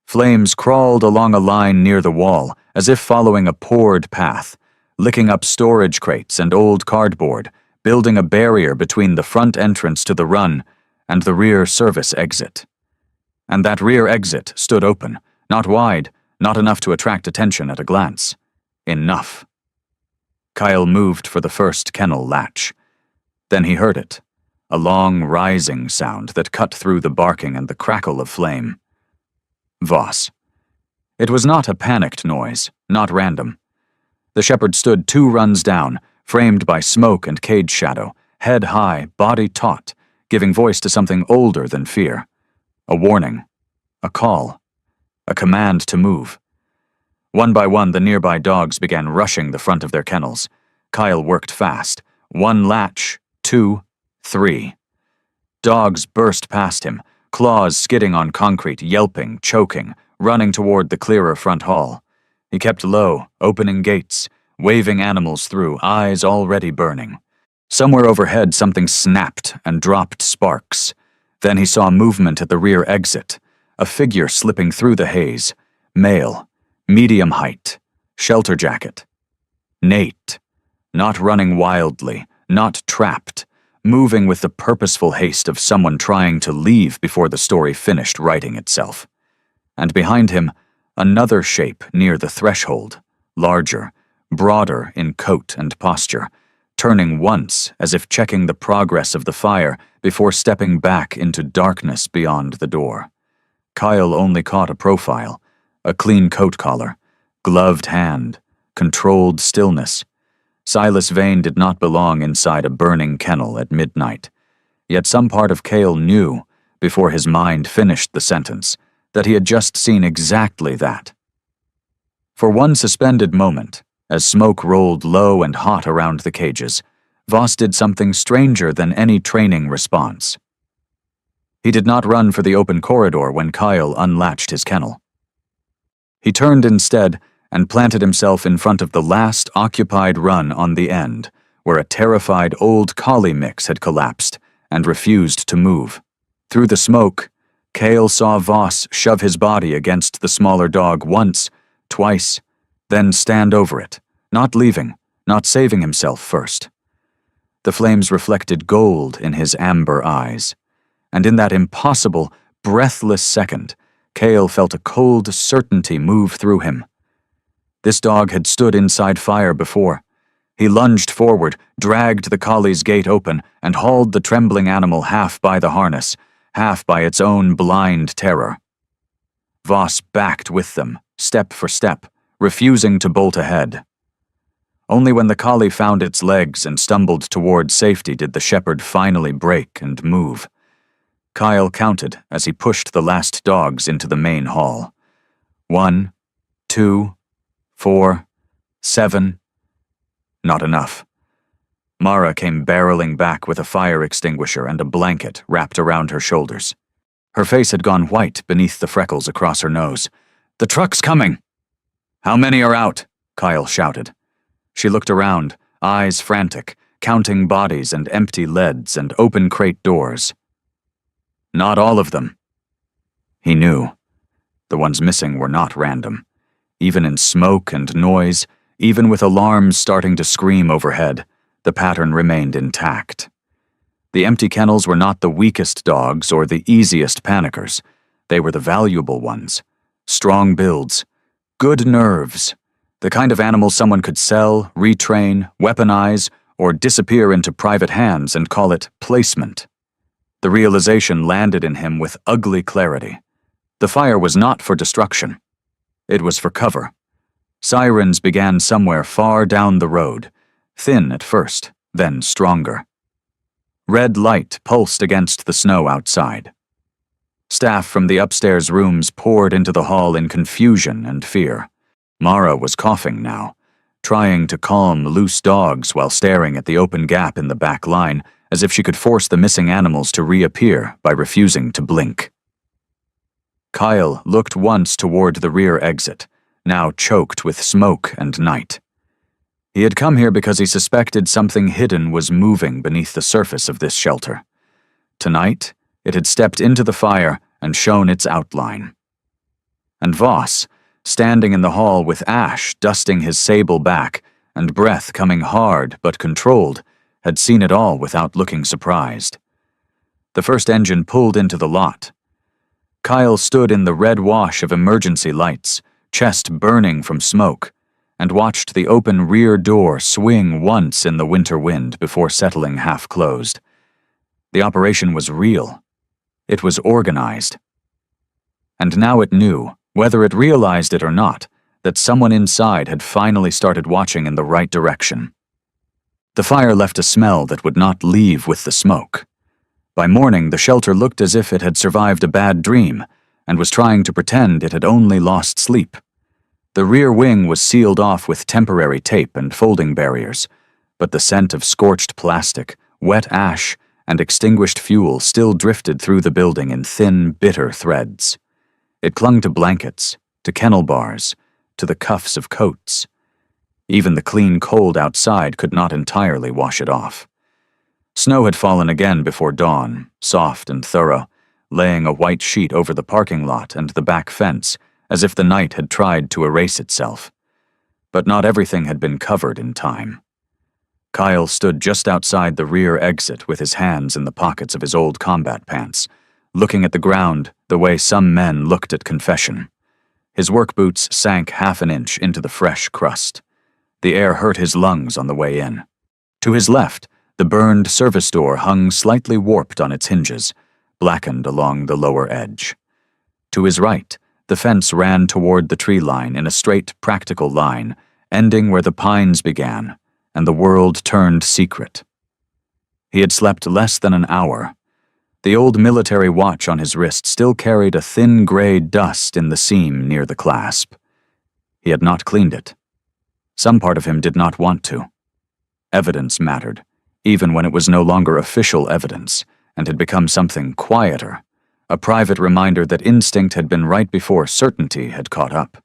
Flames crawled along a line near the wall, as if following a poured path, licking up storage crates and old cardboard, building a barrier between the front entrance to the run and the rear service exit. And that rear exit stood open, not wide, not enough to attract attention at a glance. Enough. Kyle moved for the first kennel latch. Then he heard it, a long rising sound that cut through the barking and the crackle of flame. Voss. It was not a panicked noise, not random. The shepherd stood 2 runs down, framed by smoke and cage shadow, head high, body taut, giving voice to something older than fear. A warning. A call. A command to move. One by one, the nearby dogs began rushing the front of their kennels. Kyle worked fast. 1 latch, 2, 3. Dogs burst past him, claws skidding on concrete, yelping, choking, running toward the clearer front hall. He kept low, opening gates, waving animals through, eyes already burning. Somewhere overhead, something snapped and dropped sparks. Then he saw movement at the rear exit, a figure slipping through the haze. Male, medium height, shelter jacket. Nate, not running wildly, not trapped, moving with the purposeful haste of someone trying to leave before the story finished writing itself. And behind him, another shape near the threshold, larger, broader in coat and posture, turning once as if checking the progress of the fire before stepping back into darkness beyond the door. Kyle only caught a profile, a clean coat collar, gloved hand, controlled stillness. Silas Vane did not belong inside a burning kennel at midnight. Yet some part of Cale knew, before his mind finished the sentence, that he had just seen exactly that. For one suspended moment, as smoke rolled low and hot around the cages, Voss did something stranger than any training response. He did not run for the open corridor when Kyle unlatched his kennel. He turned instead and planted himself in front of the last occupied run on the end, where a terrified old collie mix had collapsed and refused to move. Through the smoke, Cale saw Voss shove his body against the smaller dog once, twice, then stand over it, not leaving, not saving himself first. The flames reflected gold in his amber eyes, and in that impossible, breathless second, Cale felt a cold certainty move through him. This dog had stood inside fire before. He lunged forward, dragged the collie's gate open, and hauled the trembling animal half by the harness, half by its own blind terror. Voss backed with them, step for step, refusing to bolt ahead. Only when the collie found its legs and stumbled toward safety did the shepherd finally break and move. Kyle counted as he pushed the last dogs into the main hall. 1, 2, 4, 7. Not enough. Mara came barreling back with a fire extinguisher and a blanket wrapped around her shoulders. Her face had gone white beneath the freckles across her nose. "The truck's coming!" "How many are out?" Kyle shouted. She looked around, eyes frantic, counting bodies and empty leads and open crate doors. "Not all of them." He knew. The ones missing were not random. Even in smoke and noise, even with alarms starting to scream overhead, the pattern remained intact. The empty kennels were not the weakest dogs or the easiest panickers. They were the valuable ones. Strong builds, good nerves, the kind of animal someone could sell, retrain, weaponize, or disappear into private hands and call it placement. The realization landed in him with ugly clarity. The fire was not for destruction. It was for cover. Sirens began somewhere far down the road, thin at first, then stronger. Red light pulsed against the snow outside. Staff from the upstairs rooms poured into the hall in confusion and fear. Mara was coughing now, trying to calm loose dogs while staring at the open gap in the back line, as if she could force the missing animals to reappear by refusing to blink. Kyle looked once toward the rear exit, now choked with smoke and night. He had come here because he suspected something hidden was moving beneath the surface of this shelter. Tonight, it had stepped into the fire and shown its outline. And Voss, standing in the hall with ash dusting his sable back and breath coming hard but controlled, had seen it all without looking surprised. The first engine pulled into the lot. Kyle stood in the red wash of emergency lights, chest burning from smoke, and watched the open rear door swing once in the winter wind before settling half-closed. The operation was real. It was organized. And now it knew, whether it realized it or not, that someone inside had finally started watching in the right direction. The fire left a smell that would not leave with the smoke. By morning, the shelter looked as if it had survived a bad dream and was trying to pretend it had only lost sleep. The rear wing was sealed off with temporary tape and folding barriers, but the scent of scorched plastic, wet ash, and extinguished fuel still drifted through the building in thin, bitter threads. It clung to blankets, to kennel bars, to the cuffs of coats. Even the clean cold outside could not entirely wash it off. Snow had fallen again before dawn, soft and thorough, laying a white sheet over the parking lot and the back fence, as if the night had tried to erase itself. But not everything had been covered in time. Kyle stood just outside the rear exit with his hands in the pockets of his old combat pants, looking at the ground the way some men looked at confession. His work boots sank half an inch into the fresh crust. The air hurt his lungs on the way in. To his left, the burned service door hung slightly warped on its hinges, blackened along the lower edge. To his right, the fence ran toward the tree line in a straight, practical line, ending where the pines began, and the world turned secret. He had slept less than an hour. The old military watch on his wrist still carried a thin gray dust in the seam near the clasp. He had not cleaned it. Some part of him did not want to. Evidence mattered, even when it was no longer official evidence, and had become something quieter, a private reminder that instinct had been right before certainty had caught up.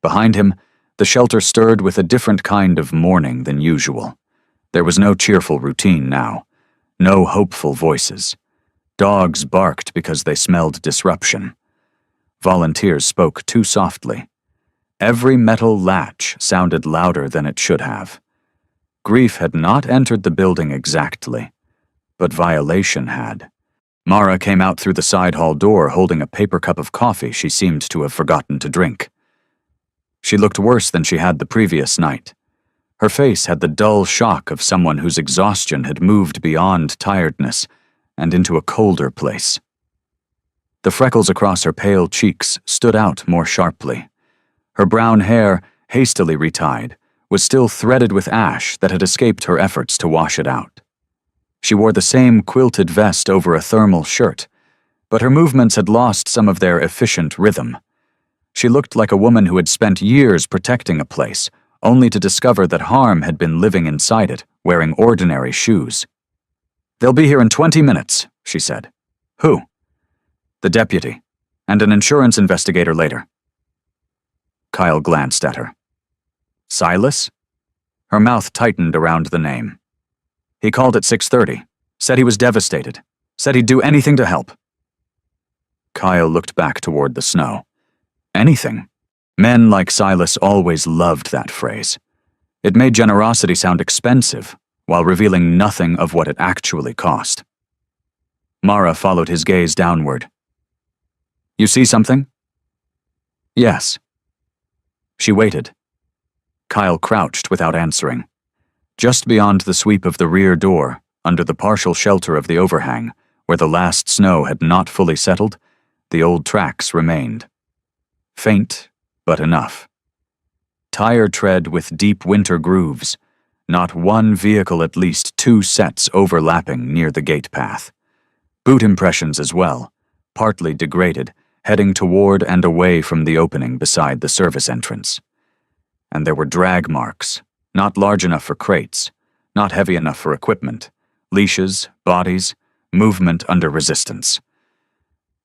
Behind him, the shelter stirred with a different kind of mourning than usual. There was no cheerful routine now, no hopeful voices. Dogs barked because they smelled disruption. Volunteers spoke too softly. Every metal latch sounded louder than it should have. Grief had not entered the building exactly, but violation had. Mara came out through the side hall door holding a paper cup of coffee she seemed to have forgotten to drink. She looked worse than she had the previous night. Her face had the dull shock of someone whose exhaustion had moved beyond tiredness and into a colder place. The freckles across her pale cheeks stood out more sharply. Her brown hair, hastily retied, was still threaded with ash that had escaped her efforts to wash it out. She wore the same quilted vest over a thermal shirt, but her movements had lost some of their efficient rhythm. She looked like a woman who had spent years protecting a place, only to discover that harm had been living inside it, wearing ordinary shoes. "They'll be here in 20 minutes, she said. "Who?" "The deputy, and an insurance investigator later." Kyle glanced at her. "Silas?" Her mouth tightened around the name. "He called at 6:30, said he was devastated, said he'd do anything to help." Kyle looked back toward the snow. Anything. Men like Silas always loved that phrase. It made generosity sound expensive, while revealing nothing of what it actually cost. Mara followed his gaze downward. "You see something?" "Yes." She waited. Kyle crouched without answering. Just beyond the sweep of the rear door, under the partial shelter of the overhang, where the last snow had not fully settled, the old tracks remained. Faint, but enough. Tire tread with deep winter grooves, not one vehicle, at least two sets overlapping near the gate path. Boot impressions as well, partly degraded, heading toward and away from the opening beside the service entrance. And there were drag marks, not large enough for crates, not heavy enough for equipment, leashes, bodies, movement under resistance.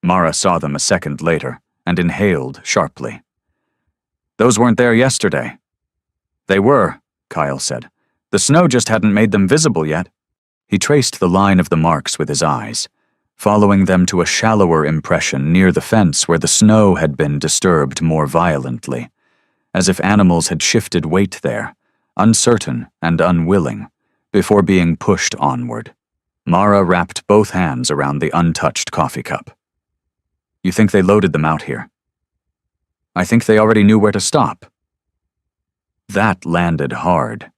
Mara saw them a second later and inhaled sharply. "Those weren't there yesterday." "They were," Kyle said. "The snow just hadn't made them visible yet." He traced the line of the marks with his eyes, following them to a shallower impression near the fence where the snow had been disturbed more violently, as if animals had shifted weight there, uncertain and unwilling, before being pushed onward. Mara wrapped both hands around the untouched coffee cup. "You think they loaded them out here?" "I think they already knew where to stop." That landed hard.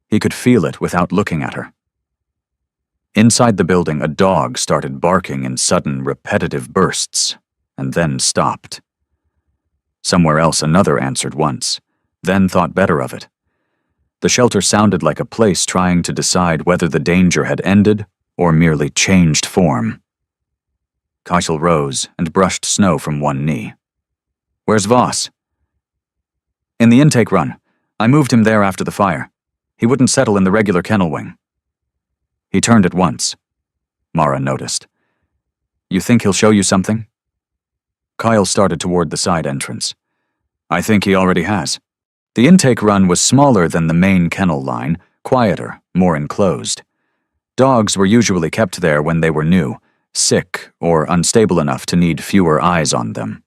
He could feel it without looking at her. Inside the building, a dog started barking in sudden, repetitive bursts, and then stopped. Somewhere else, another answered once, then thought better of it. The shelter sounded like a place trying to decide whether the danger had ended or merely changed form. Kyle rose and brushed snow from one knee. "Where's Voss?" "In the intake run. I moved him there after the fire. He wouldn't settle in the regular kennel wing." "He turned at once," Mara noticed. "You think he'll show you something?" Kyle started toward the side entrance. I think he already has. The intake run was smaller than the main kennel line, quieter, more enclosed. Dogs were usually kept there when they were new, sick, or unstable enough to need fewer eyes on them.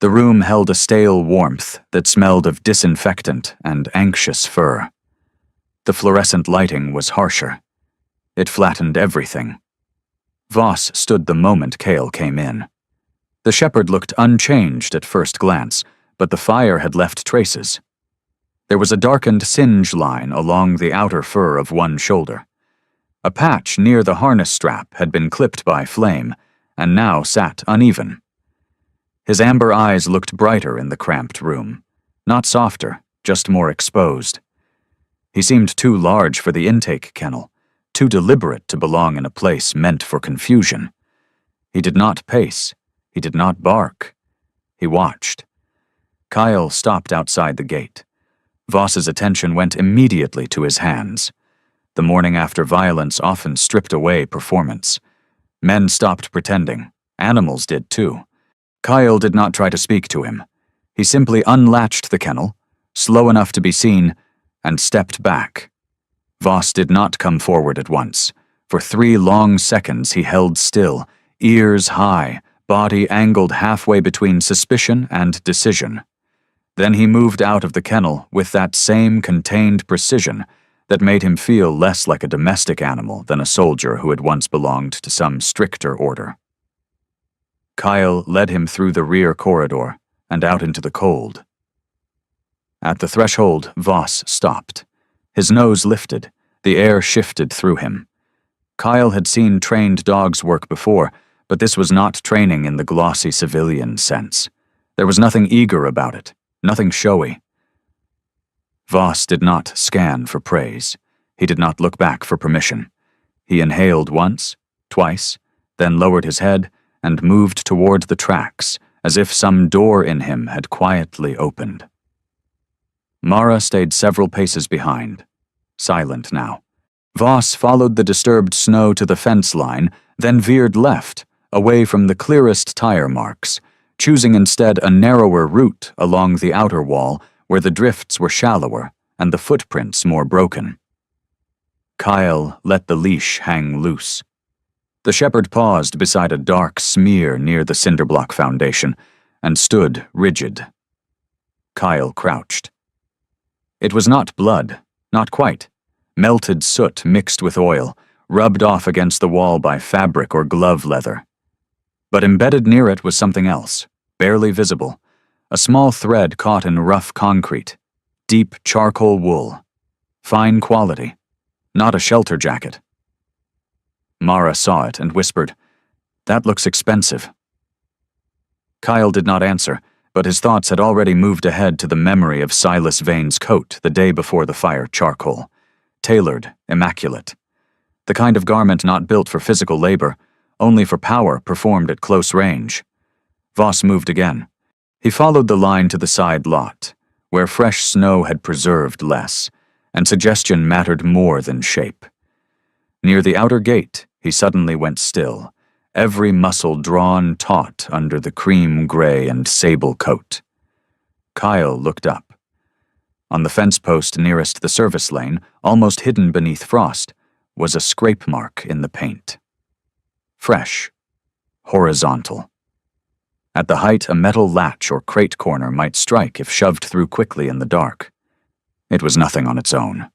The room held a stale warmth that smelled of disinfectant and anxious fur. The fluorescent lighting was harsher. It flattened everything. Voss stood the moment Cale came in. The shepherd looked unchanged at first glance, but the fire had left traces. There was a darkened singe line along the outer fur of one shoulder. A patch near the harness strap had been clipped by flame, and now sat uneven. His amber eyes looked brighter in the cramped room. Not softer, just more exposed. He seemed too large for the intake kennel, too deliberate to belong in a place meant for confusion. He did not pace. He did not bark. He watched. Kyle stopped outside the gate. Voss's attention went immediately to his hands. The morning after violence often stripped away performance. Men stopped pretending. Animals did too. Kyle did not try to speak to him. He simply unlatched the kennel, slow enough to be seen, and stepped back. Voss did not come forward at once. For 3 long seconds he held still, ears high, body angled halfway between suspicion and decision. Then he moved out of the kennel with that same contained precision that made him feel less like a domestic animal than a soldier who had once belonged to some stricter order. Kyle led him through the rear corridor and out into the cold. At the threshold, Voss stopped. His nose lifted, the air shifted through him. Kyle had seen trained dogs work before, but this was not training in the glossy civilian sense. There was nothing eager about it, nothing showy. Voss did not scan for praise. He did not look back for permission. He inhaled once, twice, then lowered his head and moved toward the tracks, as if some door in him had quietly opened. Mara stayed several paces behind, silent now. Voss followed the disturbed snow to the fence line, then veered left, away from the clearest tire marks, choosing instead a narrower route along the outer wall where the drifts were shallower and the footprints more broken. Kyle let the leash hang loose. The shepherd paused beside a dark smear near the cinderblock foundation and stood rigid. Kyle crouched. It was not blood, not quite. Melted soot mixed with oil, rubbed off against the wall by fabric or glove leather. But embedded near it was something else, barely visible. A small thread caught in rough concrete. Deep charcoal wool. Fine quality. Not a shelter jacket. Mara saw it and whispered, "That looks expensive." Kyle did not answer, but his thoughts had already moved ahead to the memory of Silas Vane's coat the day before the fire charcoal. Tailored, immaculate. The kind of garment not built for physical labor, only for power performed at close range. Voss moved again. He followed the line to the side lot, where fresh snow had preserved less, and suggestion mattered more than shape. Near the outer gate, he suddenly went still, every muscle drawn taut under the cream gray and sable coat. Kyle looked up. On the fence post nearest the service lane, almost hidden beneath frost, was a scrape mark in the paint. Fresh. Horizontal. At the height a metal latch or crate corner might strike if shoved through quickly in the dark. It was nothing on its own.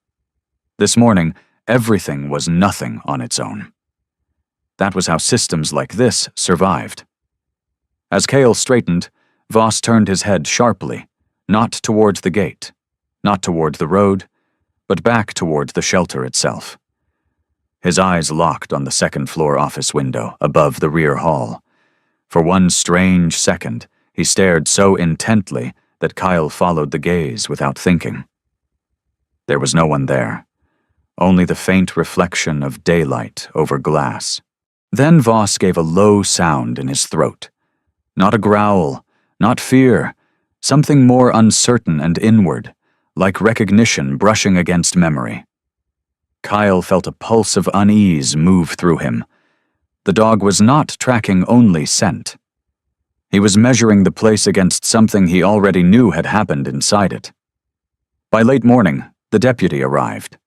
This morning, everything was nothing on its own. That was how systems like this survived. As Cale straightened, Voss turned his head sharply, not towards the gate, not toward the road, but back toward the shelter itself. His eyes locked on the second-floor office window above the rear hall. For one strange second, he stared so intently that Kyle followed the gaze without thinking. There was no one there, only the faint reflection of daylight over glass. Then Voss gave a low sound in his throat. Not a growl, not fear, something more uncertain and inward, like recognition brushing against memory. Kyle felt a pulse of unease move through him. The dog was not tracking only scent. He was measuring the place against something he already knew had happened inside it. By late morning, the deputy arrived.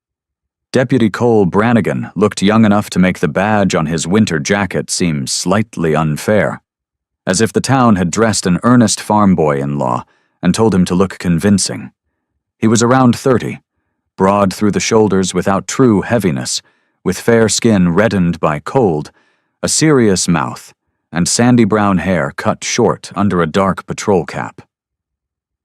Deputy Cole Brannigan looked young enough to make the badge on his winter jacket seem slightly unfair, as if the town had dressed an earnest farm boy-in-law and told him to look convincing. He was around 30, broad through the shoulders without true heaviness, with fair skin reddened by cold, a serious mouth, and sandy brown hair cut short under a dark patrol cap.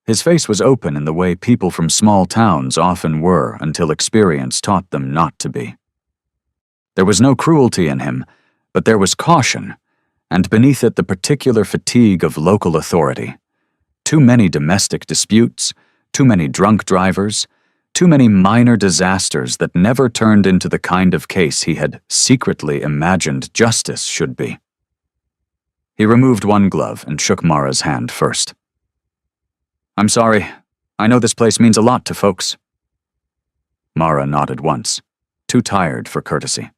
His face was open in the way people from small towns often were until experience taught them not to be. There was no cruelty in him, but there was caution, and beneath it the particular fatigue of local authority. Too many domestic disputes, too many drunk drivers, too many minor disasters that never turned into the kind of case he had secretly imagined justice should be. He removed one glove and shook Mara's hand first. "I'm sorry. I know this place means a lot to folks." Mara nodded once, too tired for courtesy.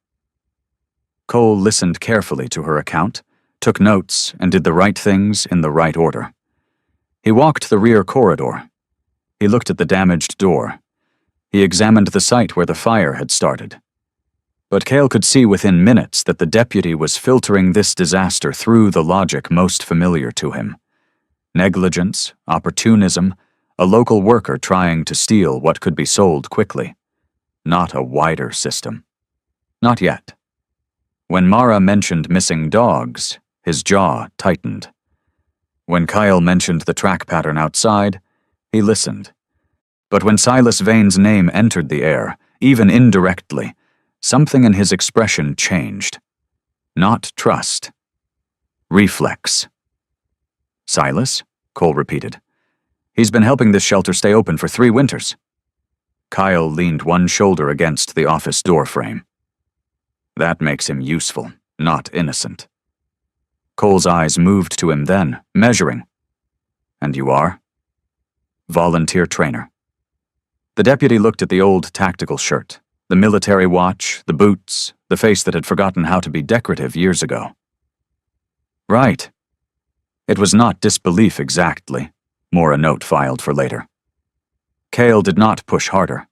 Cole listened carefully to her account, took notes, and did the right things in the right order. He walked the rear corridor. He looked at the damaged door. He examined the site where the fire had started. But Cale could see within minutes that the deputy was filtering this disaster through the logic most familiar to him. Negligence, opportunism, a local worker trying to steal what could be sold quickly. Not a wider system. Not yet. When Mara mentioned missing dogs, his jaw tightened. When Kyle mentioned the track pattern outside, he listened. But when Silas Vane's name entered the air, even indirectly, something in his expression changed. Not trust. Reflex. "Silas?" Cole repeated. "He's been helping this shelter stay open for 3 winters." Kyle leaned one shoulder against the office door frame. "That makes him useful, not innocent." Cole's eyes moved to him then, measuring. "And you are?" "Volunteer trainer." The deputy looked at the old tactical shirt, the military watch, the boots, the face that had forgotten how to be decorative years ago. "Right." It was not disbelief exactly, more a note filed for later. Cale did not push harder.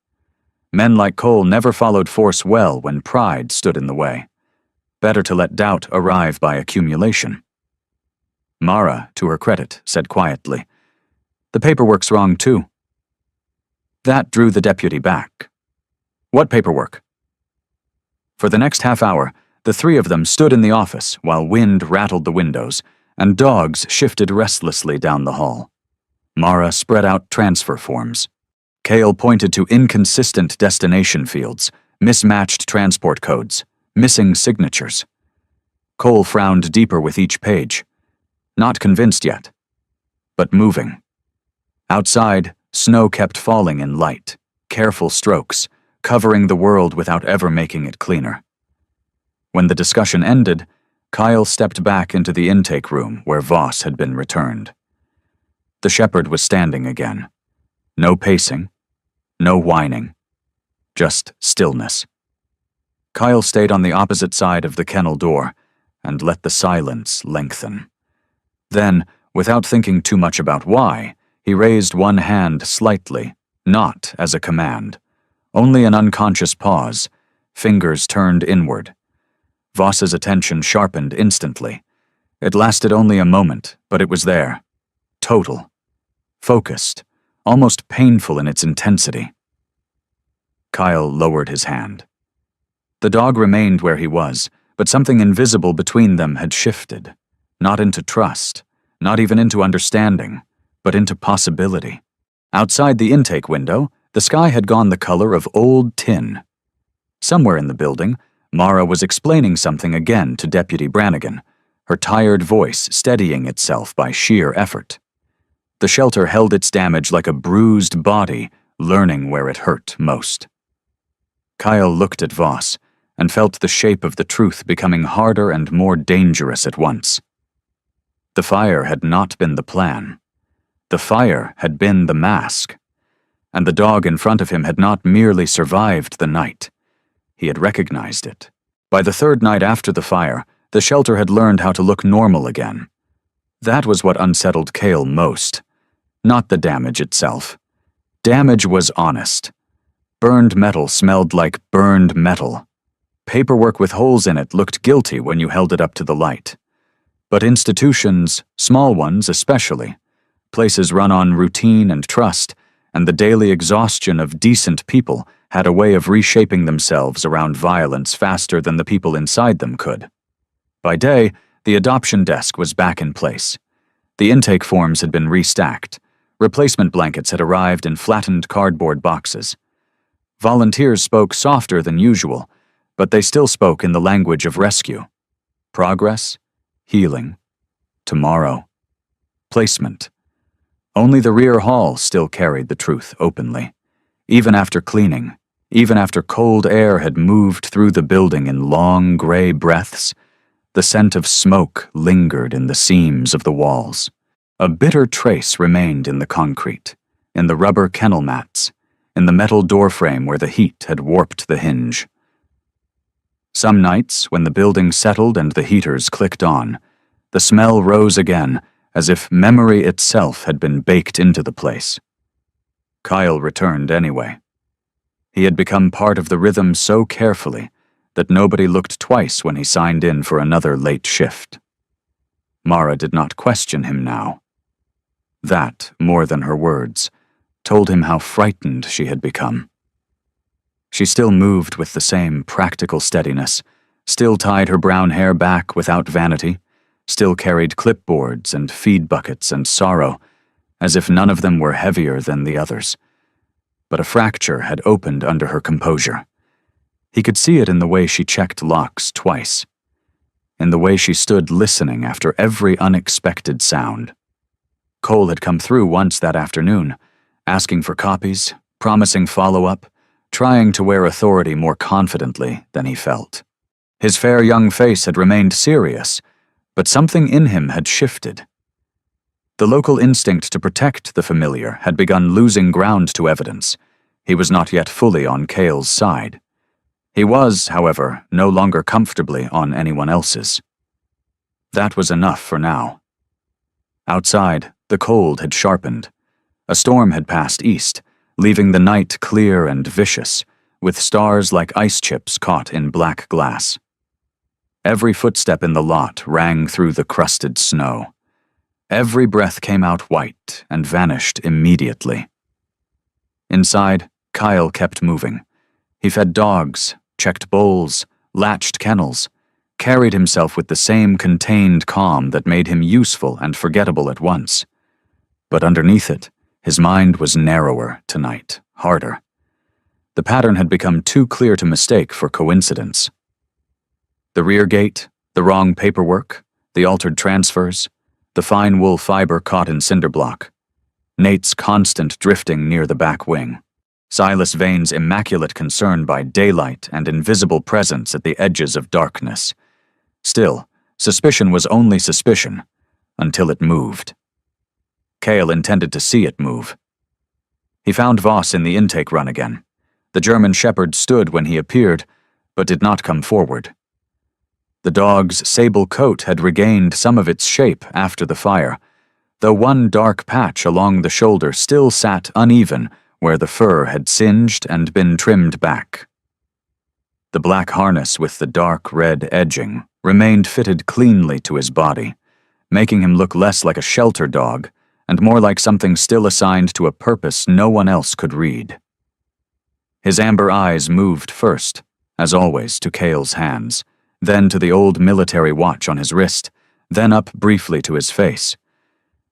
Men like Cole never followed force well when pride stood in the way. Better to let doubt arrive by accumulation. Mara, to her credit, said quietly, "The paperwork's wrong too." That drew the deputy back. "What paperwork?" For the next half hour, the 3 of them stood in the office while wind rattled the windows and dogs shifted restlessly down the hall. Mara spread out transfer forms. Cale pointed to inconsistent destination fields, mismatched transport codes, missing signatures. Cole frowned deeper with each page. Not convinced yet, but moving. Outside, snow kept falling in light, careful strokes, covering the world without ever making it cleaner. When the discussion ended, Kyle stepped back into the intake room where Voss had been returned. The shepherd was standing again. No pacing, no whining, just stillness. Kyle stayed on the opposite side of the kennel door and let the silence lengthen. Then, without thinking too much about why, he raised one hand slightly, not as a command. Only an unconscious pause, fingers turned inward. Voss's attention sharpened instantly. It lasted only a moment, but it was there. Total. Focused. Almost painful in its intensity. Kyle lowered his hand. The dog remained where he was, but something invisible between them had shifted. Not into trust, not even into understanding, but into possibility. Outside the intake window, the sky had gone the color of old tin. Somewhere in the building, Mara was explaining something again to Deputy Brannigan, her tired voice steadying itself by sheer effort. The shelter held its damage like a bruised body, learning where it hurt most. Kyle looked at Voss and felt the shape of the truth becoming harder and more dangerous at once. The fire had not been the plan. The fire had been the mask. And the dog in front of him had not merely survived the night. He had recognized it. By the 3rd night after the fire, the shelter had learned how to look normal again. That was what unsettled Cale most, not the damage itself. Damage was honest. Burned metal smelled like burned metal. Paperwork with holes in it looked guilty when you held it up to the light. But institutions, small ones especially, places run on routine and trust, and the daily exhaustion of decent people had a way of reshaping themselves around violence faster than the people inside them could. By day, the adoption desk was back in place. The intake forms had been restacked. Replacement blankets had arrived in flattened cardboard boxes. Volunteers spoke softer than usual, but they still spoke in the language of rescue. Progress, healing, tomorrow, placement. Only the rear hall still carried the truth openly. Even after cleaning, even after cold air had moved through the building in long gray breaths, the scent of smoke lingered in the seams of the walls. A bitter trace remained in the concrete, in the rubber kennel mats, in the metal doorframe where the heat had warped the hinge. Some nights, when the building settled and the heaters clicked on, the smell rose again, as if memory itself had been baked into the place. Kyle returned anyway. He had become part of the rhythm so carefully that nobody looked twice when he signed in for another late shift. Mara did not question him now. That, more than her words, told him how frightened she had become. She still moved with the same practical steadiness, still tied her brown hair back without vanity, still carried clipboards and feed buckets and sorrow, as if none of them were heavier than the others. But a fracture had opened under her composure. He could see it in the way she checked locks twice, in the way she stood listening after every unexpected sound. Cole had come through once that afternoon, asking for copies, promising follow-up, trying to wear authority more confidently than he felt. His fair young face had remained serious, but something in him had shifted. The local instinct to protect the familiar had begun losing ground to evidence. He was not yet fully on Cale's side. He was, however, no longer comfortably on anyone else's. That was enough for now. Outside, the cold had sharpened. A storm had passed east, leaving the night clear and vicious, with stars like ice chips caught in black glass. Every footstep in the lot rang through the crusted snow. Every breath came out white and vanished immediately. Inside, Kyle kept moving. He fed dogs, checked bowls, latched kennels, carried himself with the same contained calm that made him useful and forgettable at once. But underneath it, his mind was narrower tonight, harder. The pattern had become too clear to mistake for coincidence. The rear gate, the wrong paperwork, the altered transfers, the fine wool fiber caught in cinder block, Nate's constant drifting near the back wing, Silas Vane's immaculate concern by daylight and invisible presence at the edges of darkness. Still, suspicion was only suspicion, until it moved. Cale intended to see it move. He found Voss in the intake run again. The German shepherd stood when he appeared, but did not come forward. The dog's sable coat had regained some of its shape after the fire, though one dark patch along the shoulder still sat uneven where the fur had singed and been trimmed back. The black harness with the dark red edging remained fitted cleanly to his body, making him look less like a shelter dog and more like something still assigned to a purpose no one else could read. His amber eyes moved first, as always, to Cale's hands, then to the old military watch on his wrist, then up briefly to his face.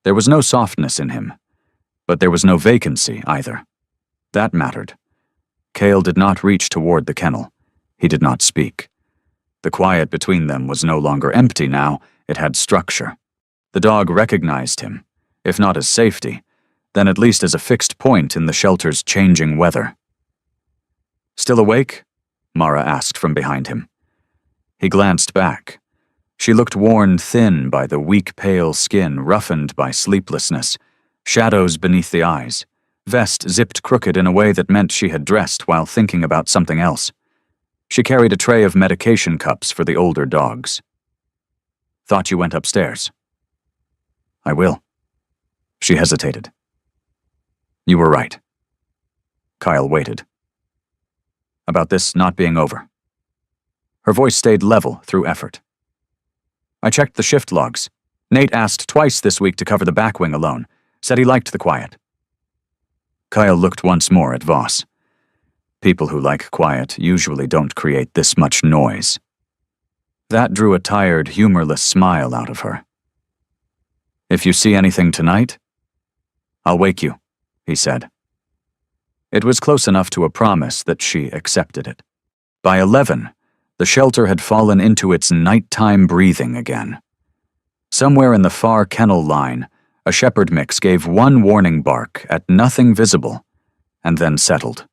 There was no softness in him, but there was no vacancy either. That mattered. Cale did not reach toward the kennel. He did not speak. The quiet between them was no longer empty now, it had structure. The dog recognized him, if not as safety, then at least as a fixed point in the shelter's changing weather. "Still awake?" Mara asked from behind him. He glanced back. She looked worn thin by the weak, pale skin roughened by sleeplessness, shadows beneath the eyes, vest zipped crooked in a way that meant she had dressed while thinking about something else. She carried a tray of medication cups for the older dogs. "Thought you went upstairs." I will. She hesitated. You were right. Kyle waited. About this not being over. Her voice stayed level through effort. I checked the shift logs. Nate asked twice this week to cover the back wing alone, said he liked the quiet. Kyle looked once more at Voss. People who like quiet usually don't create this much noise. That drew a tired, humorless smile out of her. If you see anything tonight, I'll wake you, he said. It was close enough to a promise that she accepted it. By 11, the shelter had fallen into its nighttime breathing again. Somewhere in the far kennel line, a shepherd mix gave one warning bark at nothing visible, and then settled.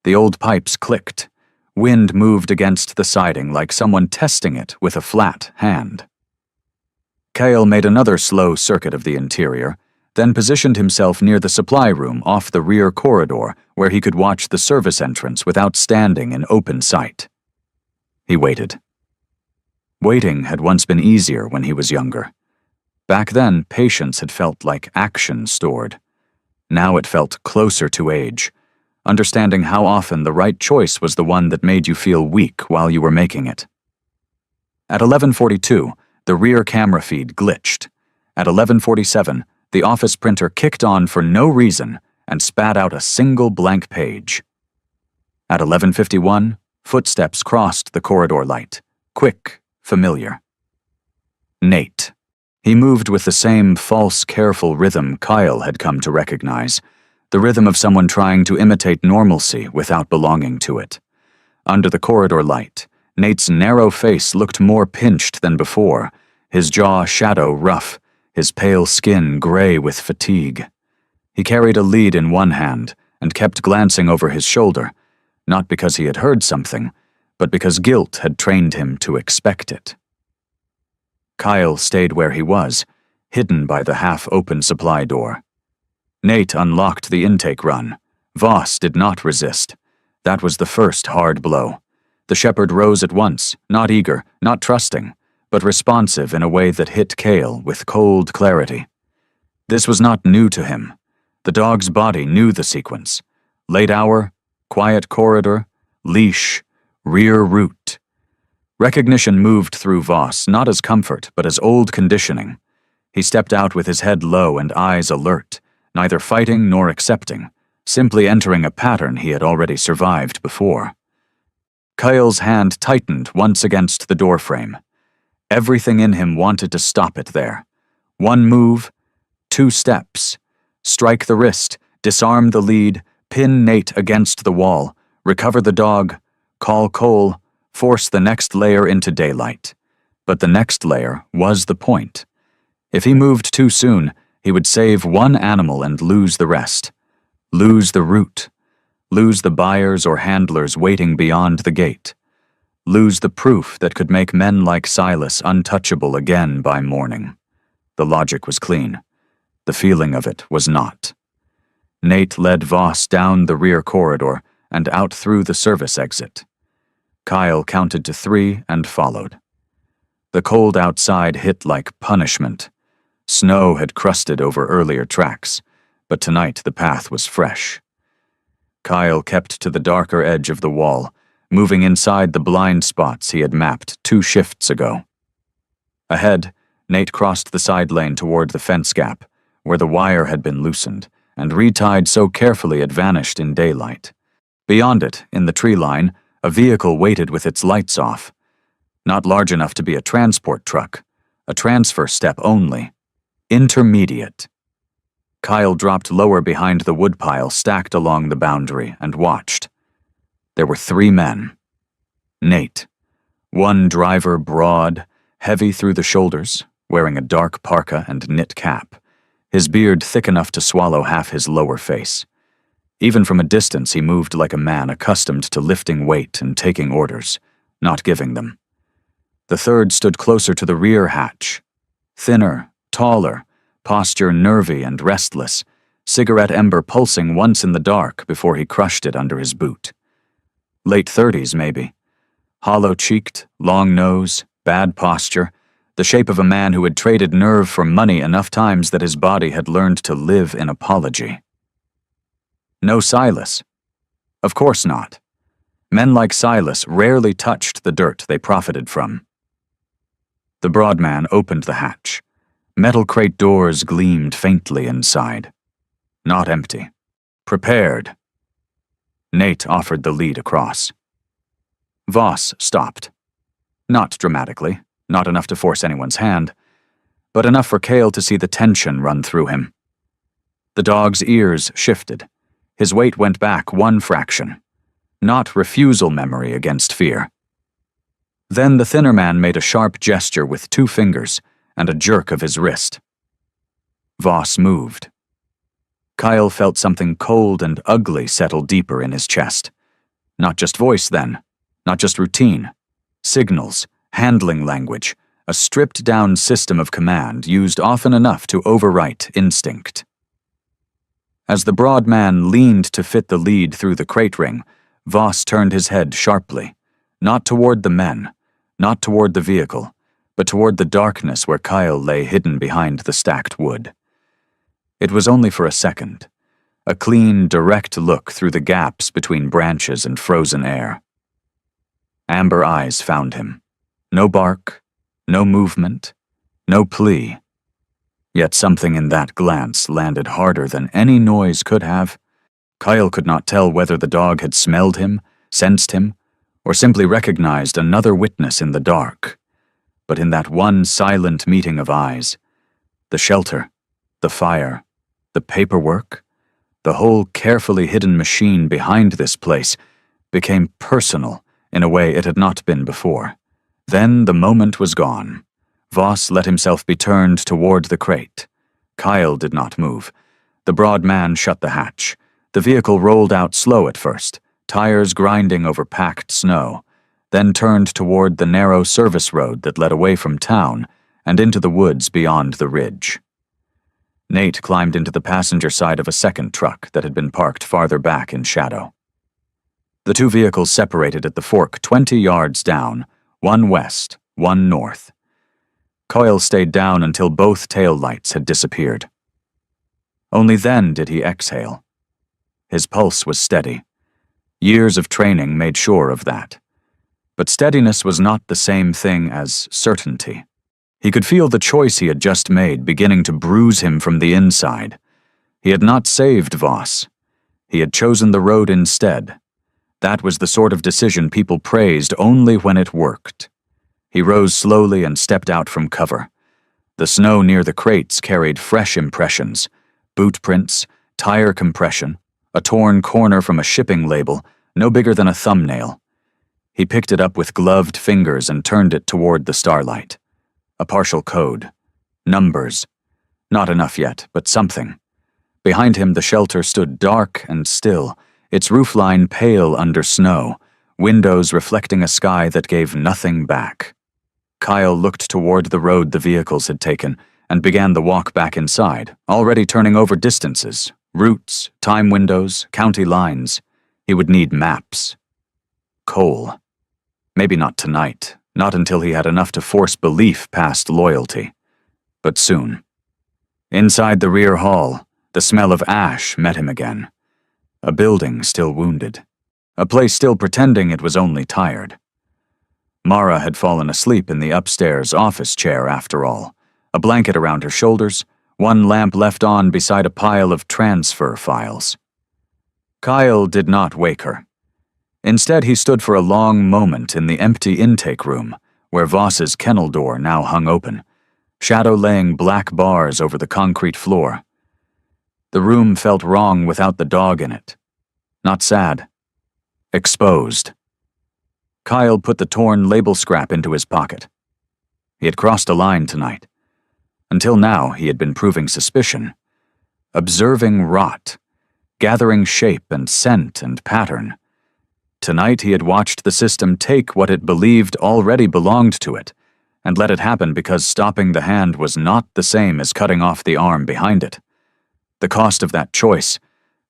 The old pipes clicked. Wind moved against the siding like someone testing it with a flat hand. Kyle made another slow circuit of the interior, then positioned himself near the supply room off the rear corridor where he could watch the service entrance without standing in open sight. He waited. Waiting had once been easier when he was younger. Back then, patience had felt like action stored. Now it felt closer to age, understanding how often the right choice was the one that made you feel weak while you were making it. At 11:42, the rear camera feed glitched. At 11:47, the office printer kicked on for no reason and spat out a single blank page. At 11:51, footsteps crossed the corridor light, quick, familiar. Nate. He moved with the same false, careful rhythm Kyle had come to recognize, the rhythm of someone trying to imitate normalcy without belonging to it. Under the corridor light, Nate's narrow face looked more pinched than before, his jaw shadow rough, his pale skin gray with fatigue. He carried a lead in one hand and kept glancing over his shoulder, not because he had heard something, but because guilt had trained him to expect it. Kyle stayed where he was, hidden by the half-open supply door. Nate unlocked the intake run. Voss did not resist. That was the first hard blow. The shepherd rose at once, not eager, not trusting, but responsive in a way that hit Kyle with cold clarity. This was not new to him. The dog's body knew the sequence. Late hour, quiet corridor, leash, rear route. Recognition moved through Voss, not as comfort, but as old conditioning. He stepped out with his head low and eyes alert, neither fighting nor accepting, simply entering a pattern he had already survived before. Kyle's hand tightened once against the doorframe. Everything in him wanted to stop it there. One move, 2 steps. Strike the wrist, disarm the lead, pin Nate against the wall, recover the dog, call Cole, force the next layer into daylight. But the next layer was the point. If he moved too soon, he would save one animal and lose the rest. Lose the route. Lose the buyers or handlers waiting beyond the gate. Lose the proof that could make men like Silas untouchable again by morning. The logic was clean. The feeling of it was not. Nate led Voss down the rear corridor and out through the service exit. Kyle counted to 3 and followed. The cold outside hit like punishment. Snow had crusted over earlier tracks, but tonight the path was fresh. Kyle kept to the darker edge of the wall, moving inside the blind spots he had mapped 2 shifts ago. Ahead, Nate crossed the side lane toward the fence gap, where the wire had been loosened, and retied so carefully it vanished in daylight. Beyond it, in the tree line, a vehicle waited with its lights off. Not large enough to be a transport truck, a transfer step only. Intermediate. Kyle dropped lower behind the woodpile stacked along the boundary and watched. There were 3 men. Nate. One driver broad, heavy through the shoulders, wearing a dark parka and knit cap, his beard thick enough to swallow half his lower face. Even from a distance he moved like a man accustomed to lifting weight and taking orders, not giving them. The third stood closer to the rear hatch. Thinner, taller, posture nervy and restless, cigarette ember pulsing once in the dark before he crushed it under his boot. Late 30s, maybe. Hollow-cheeked, long nose, bad posture, the shape of a man who had traded nerve for money enough times that his body had learned to live in apology. No Silas. Of course not. Men like Silas rarely touched the dirt they profited from. The broad man opened the hatch. Metal crate doors gleamed faintly inside. Not empty. Prepared. Nate offered the lead across. Voss stopped. Not dramatically, not enough to force anyone's hand, but enough for Cale to see the tension run through him. The dog's ears shifted. His weight went back one fraction. Not refusal memory against fear. Then the thinner man made a sharp gesture with 2 fingers and a jerk of his wrist. Voss moved. Kyle felt something cold and ugly settle deeper in his chest. Not just voice, then. Not just routine. Signals, handling language, a stripped-down system of command used often enough to overwrite instinct. As the broad man leaned to fit the lead through the crate ring, Voss turned his head sharply, not toward the men, not toward the vehicle, but toward the darkness where Kyle lay hidden behind the stacked wood. It was only for a second, a clean, direct look through the gaps between branches and frozen air. Amber eyes found him. No bark, no movement, no plea. Yet something in that glance landed harder than any noise could have. Kyle could not tell whether the dog had smelled him, sensed him, or simply recognized another witness in the dark. But in that one silent meeting of eyes, the shelter, the fire, the paperwork, the whole carefully hidden machine behind this place became personal in a way it had not been before. Then the moment was gone. Voss let himself be turned toward the crate. Kyle did not move. The broad man shut the hatch. The vehicle rolled out slow at first, tires grinding over packed snow, then turned toward the narrow service road that led away from town and into the woods beyond the ridge. Nate climbed into the passenger side of a second truck that had been parked farther back in shadow. The 2 vehicles separated at the fork 20 yards down, one west, one north. Kyle stayed down until both tail lights had disappeared. Only then did he exhale. His pulse was steady. Years of training made sure of that. But steadiness was not the same thing as certainty. He could feel the choice he had just made beginning to bruise him from the inside. He had not saved Voss. He had chosen the road instead. That was the sort of decision people praised only when it worked. He rose slowly and stepped out from cover. The snow near the crates carried fresh impressions: boot prints, tire compression, a torn corner from a shipping label, no bigger than a thumbnail. He picked it up with gloved fingers and turned it toward the starlight. A partial code. Numbers. Not enough yet, but something. Behind him the shelter stood dark and still, its roofline pale under snow, windows reflecting a sky that gave nothing back. Kyle looked toward the road the vehicles had taken and began the walk back inside, already turning over distances, routes, time windows, county lines. He would need maps. Coal. Maybe not tonight, not until he had enough to force belief past loyalty. But soon. Inside the rear hall, the smell of ash met him again. A building still wounded. A place still pretending it was only tired. Mara had fallen asleep in the upstairs office chair after all, a blanket around her shoulders, one lamp left on beside a pile of transfer files. Kyle did not wake her. Instead, he stood for a long moment in the empty intake room, where Voss's kennel door now hung open, shadow laying black bars over the concrete floor. The room felt wrong without the dog in it. Not sad. Exposed. Kyle put the torn label scrap into his pocket. He had crossed a line tonight. Until now, he had been proving suspicion. Observing rot. Gathering shape and scent and pattern. Tonight he had watched the system take what it believed already belonged to it, and let it happen because stopping the hand was not the same as cutting off the arm behind it. The cost of that choice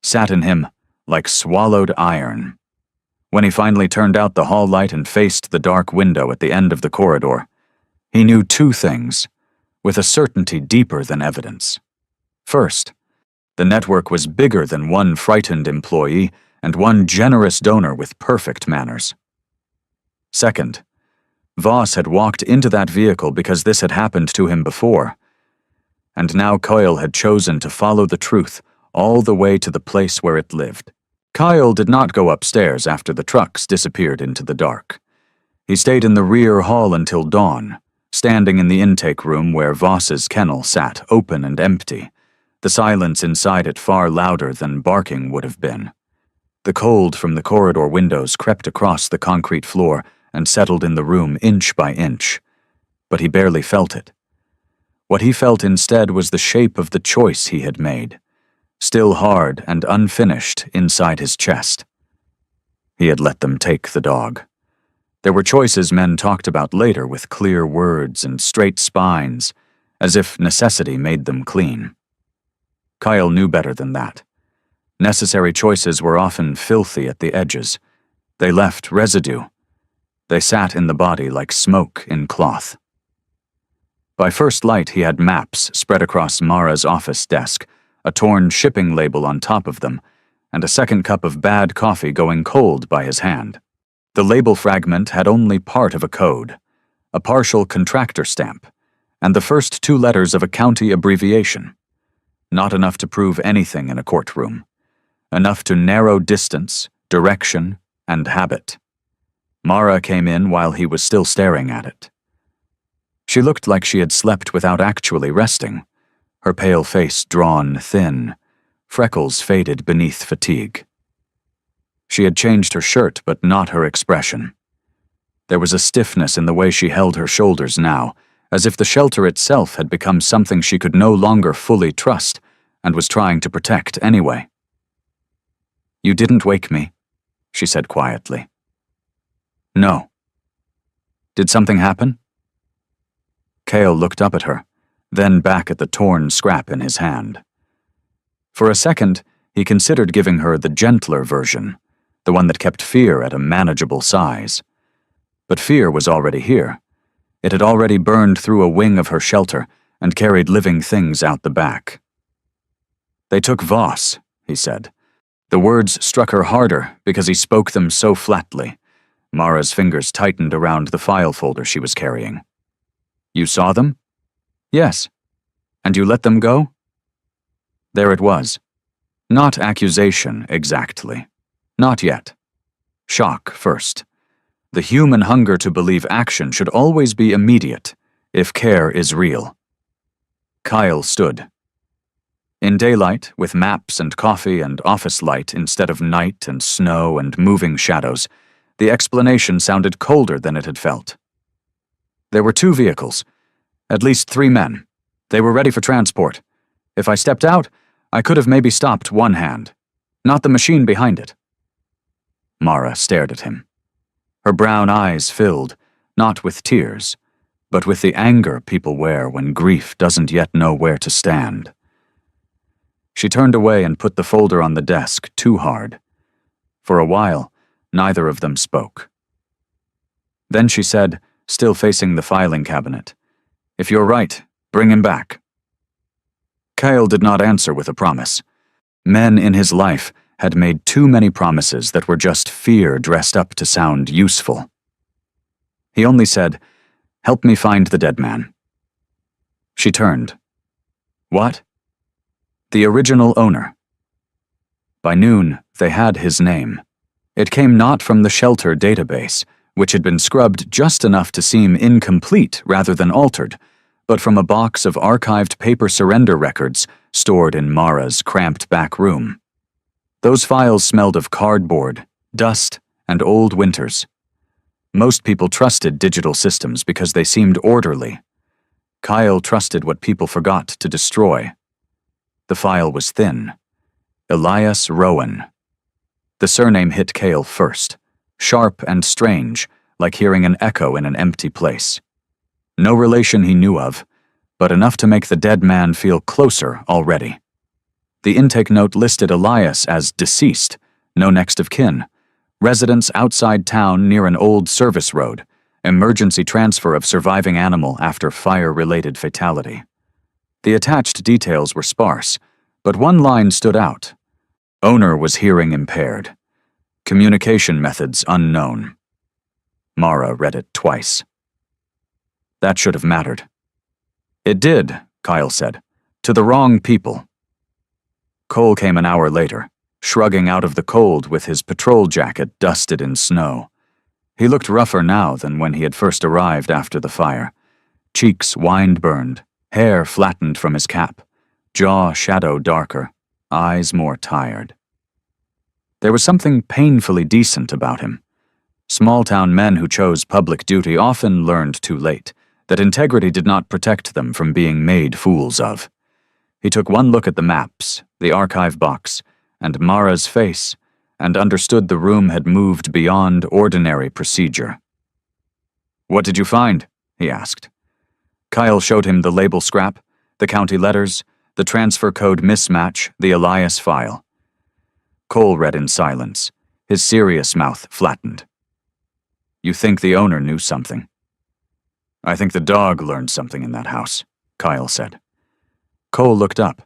sat in him like swallowed iron. When he finally turned out the hall light and faced the dark window at the end of the corridor, He knew two things, with a certainty deeper than evidence. First, the network was bigger than one frightened employee and one generous donor with perfect manners. Second, Voss had walked into that vehicle because this had happened to him before, and now Kyle had chosen to follow the truth all the way to the place where it lived. Kyle did not go upstairs after the trucks disappeared into the dark. He stayed in the rear hall until dawn, standing in the intake room where Voss's kennel sat open and empty, the silence inside it far louder than barking would have been. The cold from the corridor windows crept across the concrete floor and settled in the room inch by inch, but he barely felt it. What he felt instead was the shape of the choice he had made, still hard and unfinished inside his chest. He had let them take the dog. There were choices men talked about later with clear words and straight spines, as if necessity made them clean. Kyle knew better than that. Necessary choices were often filthy at the edges. They left residue. They sat in the body like smoke in cloth. By first light, he had maps spread across Mara's office desk, a torn shipping label on top of them, and a second cup of bad coffee going cold by his hand. The label fragment had only part of a code, a partial contractor stamp, and the first two letters of a county abbreviation. Not enough to prove anything in a courtroom. Enough to narrow distance, direction, and habit. Mara came in while he was still staring at it. She looked like she had slept without actually resting, her pale face drawn thin, freckles faded beneath fatigue. She had changed her shirt, but not her expression. There was a stiffness in the way she held her shoulders now, as if the shelter itself had become something she could no longer fully trust and was trying to protect anyway. "You didn't wake me," she said quietly. "No." "Did something happen?" Kale looked up at her, then back at the torn scrap in his hand. For a second, he considered giving her the gentler version, the one that kept fear at a manageable size. But fear was already here. It had already burned through a wing of her shelter and carried living things out the back. "They took Voss," he said. The words struck her harder because he spoke them so flatly. Mara's fingers tightened around the file folder she was carrying. "You saw them?" "Yes." "And you let them go?" There it was. Not accusation, exactly. Not yet. Shock first. The human hunger to believe action should always be immediate, if care is real. Kyle stood. In daylight, with maps and coffee and office light instead of night and snow and moving shadows, the explanation sounded colder than it had felt. There were two vehicles, at least 3 men. They were ready for transport. If I stepped out, I could have maybe stopped one hand, not the machine behind it. Mara stared at him. Her brown eyes filled, not with tears, but with the anger people wear when grief doesn't yet know where to stand. She turned away and put the folder on the desk too hard. For a while, neither of them spoke. Then she said, still facing the filing cabinet, "If you're right, bring him back." Kyle did not answer with a promise. Men in his life had made too many promises that were just fear dressed up to sound useful. He only said, "Help me find the dead man." She turned. "What?" "The original owner." By noon, they had his name. It came not from the shelter database, which had been scrubbed just enough to seem incomplete rather than altered, but from a box of archived paper surrender records stored in Mara's cramped back room. Those files smelled of cardboard, dust, and old winters. Most people trusted digital systems because they seemed orderly. Kyle trusted what people forgot to destroy. The file was thin. Elias Rowan. The surname hit Kale first, sharp and strange, like hearing an echo in an empty place. No relation he knew of, but enough to make the dead man feel closer already. The intake note listed Elias as deceased, no next of kin, residence outside town near an old service road, Emergency transfer of surviving animal after fire-related fatality. The attached details were sparse, but one line stood out. Owner was hearing impaired. Communication methods unknown. Mara read it twice. That should have mattered. It did, Kyle said. To the wrong people. Cole came an hour later, shrugging out of the cold with his patrol jacket dusted in snow. He looked rougher now than when he had first arrived after the fire. Cheeks wind-burned, hair flattened from his cap, jaw shadow darker, eyes more tired. There was something painfully decent about him. Small-town men who chose public duty often learned too late that integrity did not protect them from being made fools of. He took one look at the maps, the archive box, and Mara's face, and understood the room had moved beyond ordinary procedure. "What did you find?" he asked. Kyle showed him the label scrap, the county letters, the transfer code mismatch, the Elias file. Cole read in silence, his serious mouth flattened. "You think the owner knew something?" "I think the dog learned something in that house," Kyle said. Cole looked up.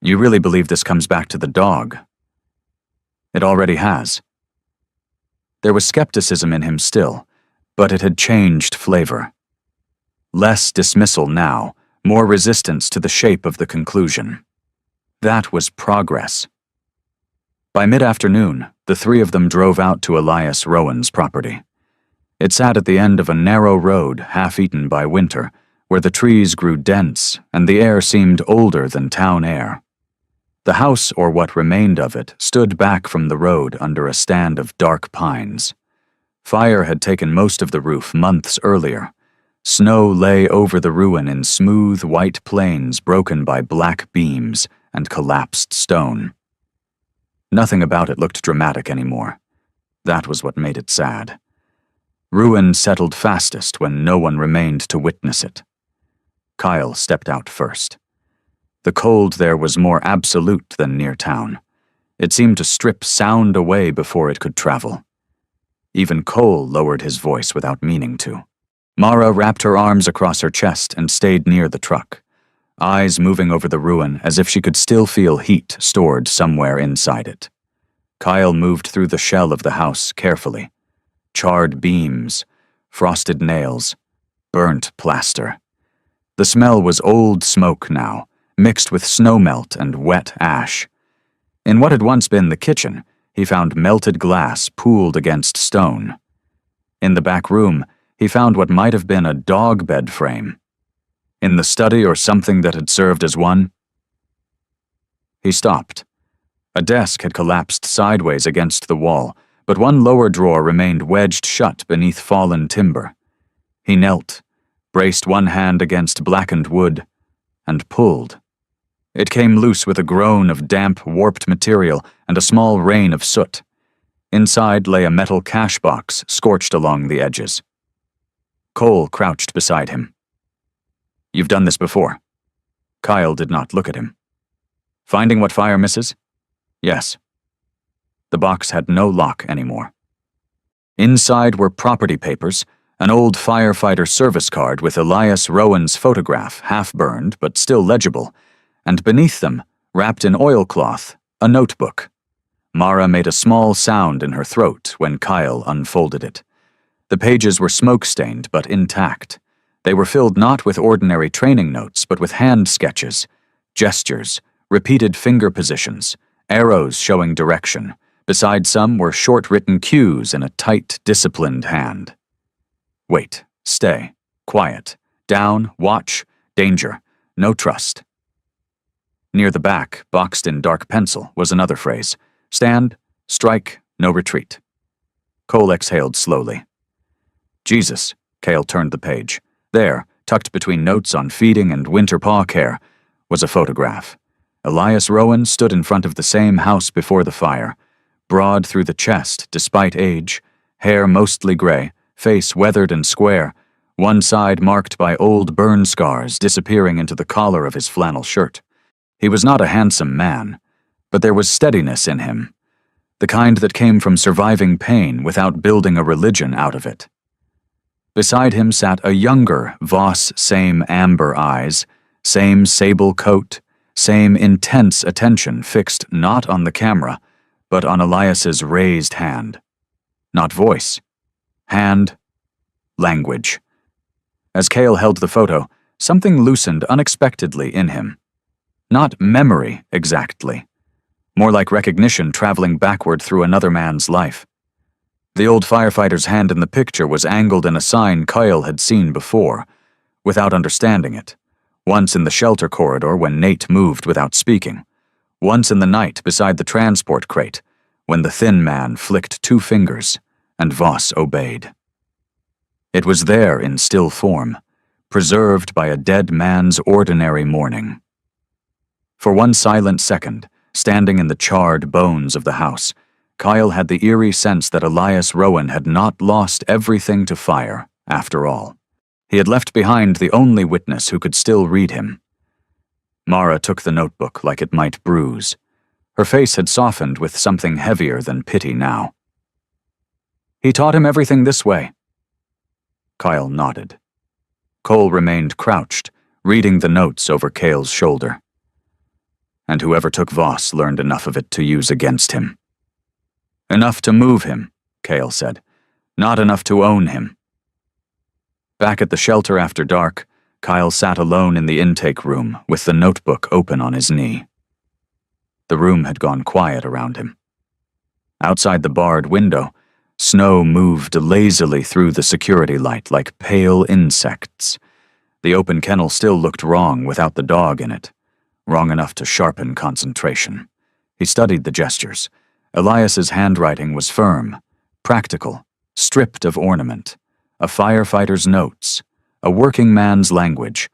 "You really believe this comes back to the dog?" "It already has." There was skepticism in him still, but it had changed flavor. Less dismissal now, more resistance to the shape of the conclusion. That was progress. By mid-afternoon, the three of them drove out to Elias Rowan's property. It sat at the end of a narrow road half-eaten by winter, where the trees grew dense and the air seemed older than town air. The house, or what remained of it, stood back from the road under a stand of dark pines. Fire had taken most of the roof months earlier. Snow lay over the ruin in smooth white plains broken by black beams and collapsed stone. Nothing about it looked dramatic anymore. That was what made it sad. Ruin settled fastest when no one remained to witness it. Kyle stepped out first. The cold there was more absolute than near town. It seemed to strip sound away before it could travel. Even Cole lowered his voice without meaning to. Mara wrapped her arms across her chest and stayed near the truck, eyes moving over the ruin as if she could still feel heat stored somewhere inside it. Kyle moved through the shell of the house carefully. Charred beams, frosted nails, burnt plaster. The smell was old smoke now, mixed with snowmelt and wet ash. In what had once been the kitchen, he found melted glass pooled against stone. In the back room, he found what might have been a dog bed frame. In the study or something that had served as one. He stopped. A desk had collapsed sideways against the wall, but one lower drawer remained wedged shut beneath fallen timber. He knelt, braced one hand against blackened wood, and pulled. It came loose with a groan of damp, warped material and a small rain of soot. Inside lay a metal cash box scorched along the edges. Cole crouched beside him. "You've done this before." Kyle did not look at him. "Finding what fire misses?" "Yes." The box had no lock anymore. Inside were property papers, an old firefighter service card with Elias Rowan's photograph, half-burned but still legible, and beneath them, wrapped in oilcloth, a notebook. Mara made a small sound in her throat when Kyle unfolded it. The pages were smoke-stained but intact. They were filled not with ordinary training notes but with hand sketches, gestures, repeated finger positions, arrows showing direction. Beside some were short-written cues in a tight, disciplined hand. Wait, stay, quiet, down, watch, danger, no trust. Near the back, boxed in dark pencil, was another phrase. Stand, strike, no retreat. Cole exhaled slowly. Jesus, Cale turned the page. There, tucked between notes on feeding and winter paw care, was a photograph. Elias Rowan stood in front of the same house before the fire, broad through the chest despite age, hair mostly gray, face weathered and square, one side marked by old burn scars disappearing into the collar of his flannel shirt. He was not a handsome man, but there was steadiness in him, the kind that came from surviving pain without building a religion out of it. Beside him sat a younger Voss, same amber eyes, same sable coat, same intense attention fixed not on the camera, but on Elias's raised hand. Not voice. Hand. Language. As Cale held the photo, something loosened unexpectedly in him. Not memory, exactly. More like recognition traveling backward through another man's life. The old firefighter's hand in the picture was angled in a sign Kyle had seen before, without understanding it. Once in the shelter corridor when Nate moved without speaking. Once in the night beside the transport crate, when the thin man flicked 2 fingers, and Voss obeyed. It was there in still form, preserved by a dead man's ordinary mourning. For one silent second, standing in the charred bones of the house, Kyle had the eerie sense that Elias Rowan had not lost everything to fire, after all. He had left behind the only witness who could still read him. Mara took the notebook like it might bruise. Her face had softened with something heavier than pity now. He taught him everything this way. Kyle nodded. Cole remained crouched, reading the notes over Cale's shoulder. And whoever took Voss learned enough of it to use against him. Enough to move him, Cale said. Not enough to own him. Back at the shelter after dark, Kyle sat alone in the intake room with the notebook open on his knee. The room had gone quiet around him. Outside the barred window, snow moved lazily through the security light like pale insects. The open kennel still looked wrong without the dog in it, wrong enough to sharpen concentration. He studied the gestures. Elias's handwriting was firm, practical, stripped of ornament. A firefighter's notes, a working man's language.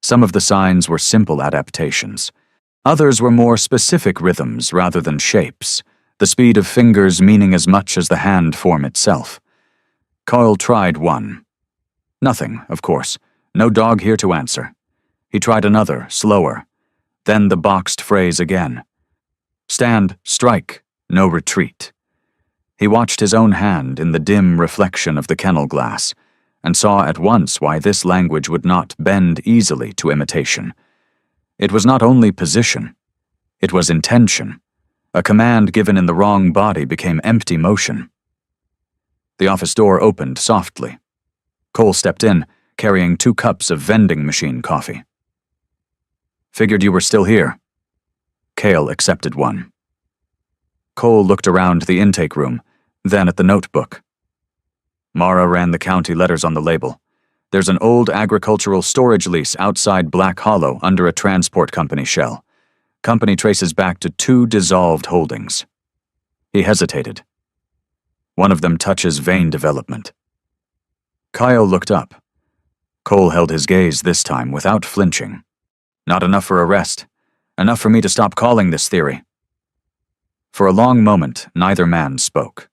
Some of the signs were simple adaptations. Others were more specific rhythms rather than shapes, the speed of fingers meaning as much as the hand form itself. Kyle tried one. Nothing, of course. No dog here to answer. He tried another, slower. Then the boxed phrase again. Stand, strike, no retreat. He watched his own hand in the dim reflection of the kennel glass, and saw at once why this language would not bend easily to imitation. It was not only position, it was intention. A command given in the wrong body became empty motion. The office door opened softly. Cole stepped in, carrying 2 cups of vending machine coffee. Figured you were still here. Cale accepted one. Cole looked around the intake room, then at the notebook. Mara ran the county letters on the label. There's an old agricultural storage lease outside Black Hollow under a transport company shell. Company traces back to 2 dissolved holdings. He hesitated. One of them touches vein development. Kyle looked up. Cole held his gaze this time without flinching. Not enough for arrest. Enough for me to stop calling this theory. For a long moment, neither man spoke.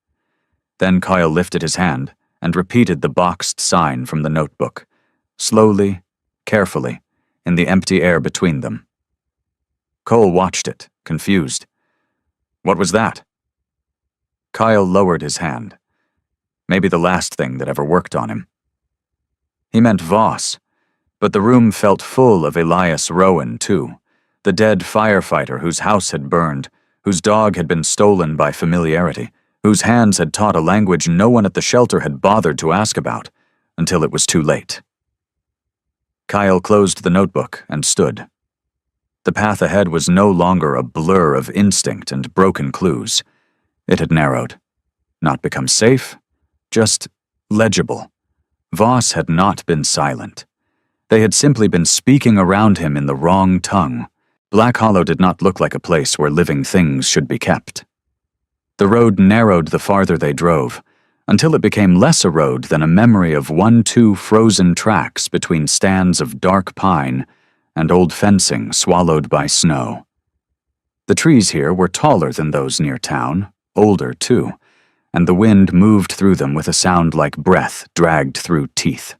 Then Kyle lifted his hand and repeated the boxed sign from the notebook, slowly, carefully, in the empty air between them. Cole watched it, confused. What was that? Kyle lowered his hand. Maybe the last thing that ever worked on him. He meant Voss, but the room felt full of Elias Rowan, too, the dead firefighter whose house had burned, whose dog had been stolen by familiarity, whose hands had taught a language no one at the shelter had bothered to ask about, until it was too late. Kyle closed the notebook and stood. The path ahead was no longer a blur of instinct and broken clues. It had narrowed. Not become safe, just legible. Voss had not been silent. They had simply been speaking around him in the wrong tongue. Black Hollow did not look like a place where living things should be kept. The road narrowed the farther they drove, until it became less a road than a memory of 1-2 frozen tracks between stands of dark pine and old fencing swallowed by snow. The trees here were taller than those near town, older too, and the wind moved through them with a sound like breath dragged through teeth.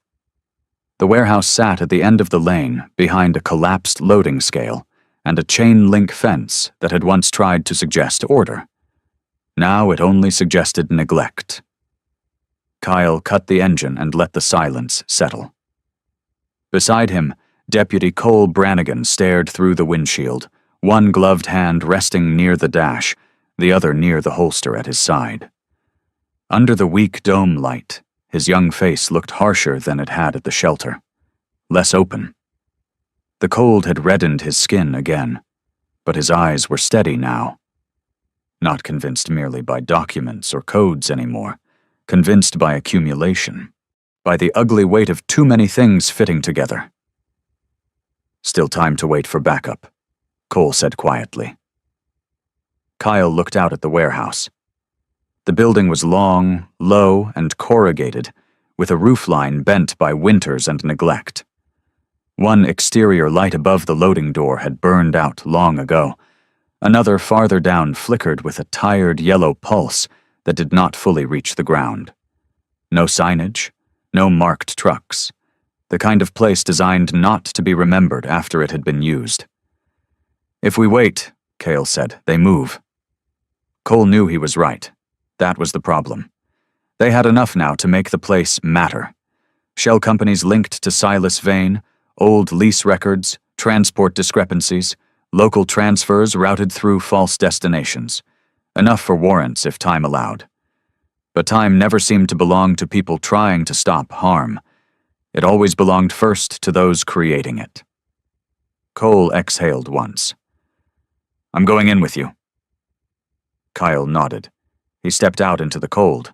The warehouse sat at the end of the lane behind a collapsed loading scale and a chain-link fence that had once tried to suggest order. Now it only suggested neglect. Kyle cut the engine and let the silence settle. Beside him, Deputy Cole Brannigan stared through the windshield, one gloved hand resting near the dash, the other near the holster at his side. Under the weak dome light, his young face looked harsher than it had at the shelter, less open. The cold had reddened his skin again, but his eyes were steady now. Not convinced merely by documents or codes anymore, convinced by accumulation, by the ugly weight of too many things fitting together. Still time to wait for backup, Cole said quietly. Kyle looked out at the warehouse. The building was long, low, and corrugated, with a roofline bent by winters and neglect. One exterior light above the loading door had burned out long ago. Another farther down flickered with a tired yellow pulse that did not fully reach the ground. No signage, no marked trucks. The kind of place designed not to be remembered after it had been used. If we wait, Cale said, they move. Cole knew he was right. That was the problem. They had enough now to make the place matter. Shell companies linked to Silas Vane, old lease records, transport discrepancies, local transfers routed through false destinations. Enough for warrants if time allowed. But time never seemed to belong to people trying to stop harm. It always belonged first to those creating it. Cole exhaled once. I'm going in with you. Kyle nodded. He stepped out into the cold.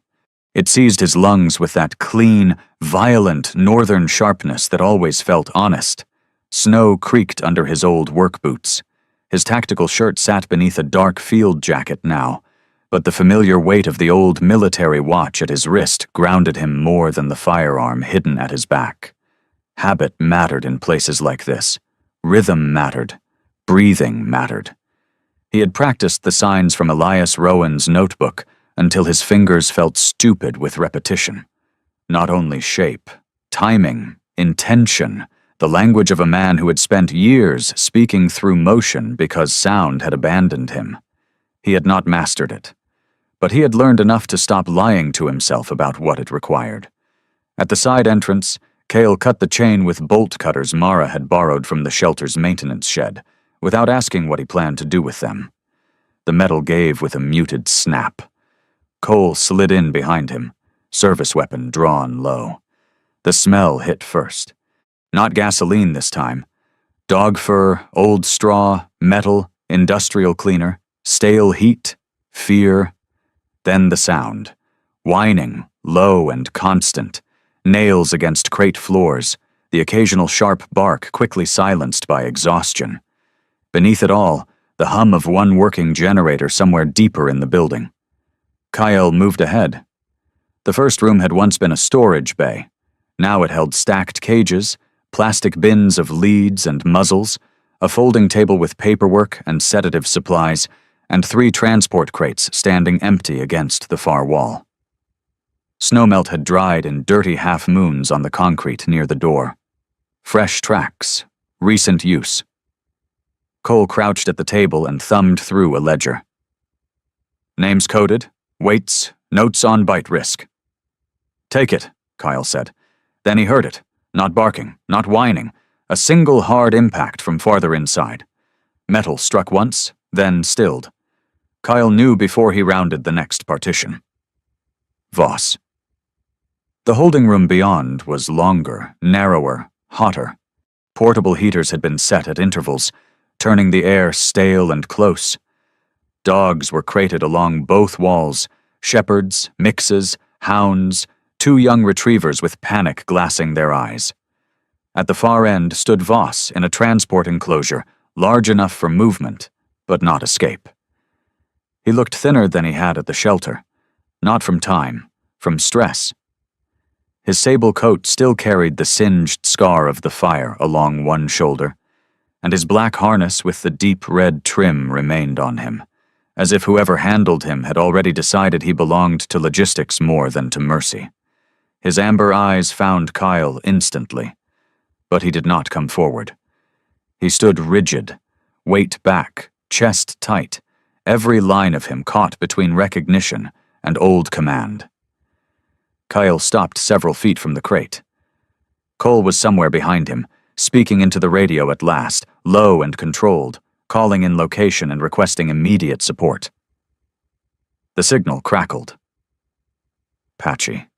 It seized his lungs with that clean, violent northern sharpness that always felt honest. Snow creaked under his old work boots. His tactical shirt sat beneath a dark field jacket now, but the familiar weight of the old military watch at his wrist grounded him more than the firearm hidden at his back. Habit mattered in places like this. Rhythm mattered. Breathing mattered. He had practiced the signs from Elias Rowan's notebook until his fingers felt stupid with repetition. Not only shape, timing, intention, the language of a man who had spent years speaking through motion because sound had abandoned him. He had not mastered it, but he had learned enough to stop lying to himself about what it required. At the side entrance, Cale cut the chain with bolt cutters Mara had borrowed from the shelter's maintenance shed, without asking what he planned to do with them. The metal gave with a muted snap. Cole slid in behind him, service weapon drawn low. The smell hit first. Not gasoline this time. Dog fur, old straw, metal, industrial cleaner, stale heat, fear. Then the sound. Whining, low and constant. Nails against crate floors, the occasional sharp bark quickly silenced by exhaustion. Beneath it all, the hum of one working generator somewhere deeper in the building. Kyle moved ahead. The first room had once been a storage bay. Now it held stacked cages, plastic bins of leads and muzzles, a folding table with paperwork and sedative supplies, and 3 transport crates standing empty against the far wall. Snowmelt had dried in dirty half-moons on the concrete near the door. Fresh tracks, recent use. Cole crouched at the table and thumbed through a ledger. Names coded, weights, notes on bite risk. Take it, Kyle said. Then he heard it. Not barking, not whining, a single hard impact from farther inside. Metal struck once, then stilled. Kyle knew before he rounded the next partition. Voss. The holding room beyond was longer, narrower, hotter. Portable heaters had been set at intervals, turning the air stale and close. Dogs were crated along both walls, shepherds, mixes, hounds, 2 young retrievers with panic glassing their eyes. At the far end stood Voss in a transport enclosure, large enough for movement, but not escape. He looked thinner than he had at the shelter, not from time, from stress. His sable coat still carried the singed scar of the fire along one shoulder, and his black harness with the deep red trim remained on him, as if whoever handled him had already decided he belonged to logistics more than to mercy. His amber eyes found Kyle instantly, but he did not come forward. He stood rigid, weight back, chest tight, every line of him caught between recognition and old command. Kyle stopped several feet from the crate. Cole was somewhere behind him, speaking into the radio at last, low and controlled, calling in location and requesting immediate support. The signal crackled. Patchy.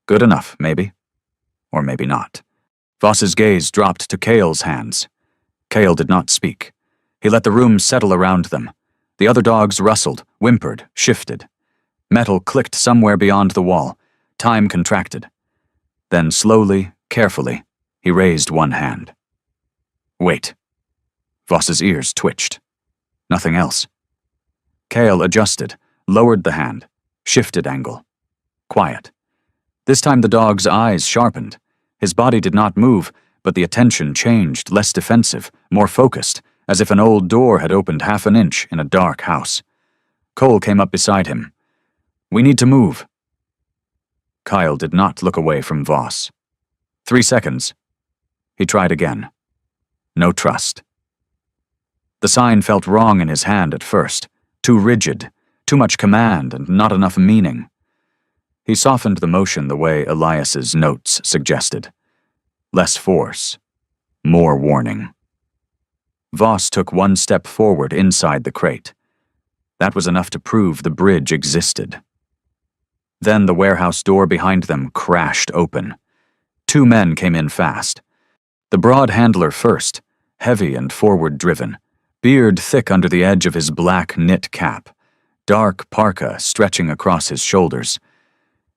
Good enough, maybe. Or maybe not. Voss's gaze dropped to Cale's hands. Cale did not speak. He let the room settle around them. The other dogs rustled, whimpered, shifted. Metal clicked somewhere beyond the wall. Time contracted. Then slowly, carefully, he raised one hand. Wait. Voss's ears twitched. Nothing else. Cale adjusted, lowered the hand, shifted angle. Quiet. This time the dog's eyes sharpened. His body did not move, but the attention changed, less defensive, more focused, as if an old door had opened half an inch in a dark house. Cole came up beside him. We need to move. Kyle did not look away from Voss. 3 seconds. He tried again. No trust. The sign felt wrong in his hand at first. Too rigid, too much command and not enough meaning. He softened the motion the way Elias's notes suggested. Less force. More warning. Voss took one step forward inside the crate. That was enough to prove the bridge existed. Then the warehouse door behind them crashed open. 2 men came in fast. The broad handler first, heavy and forward-driven, beard thick under the edge of his black knit cap, dark parka stretching across his shoulders.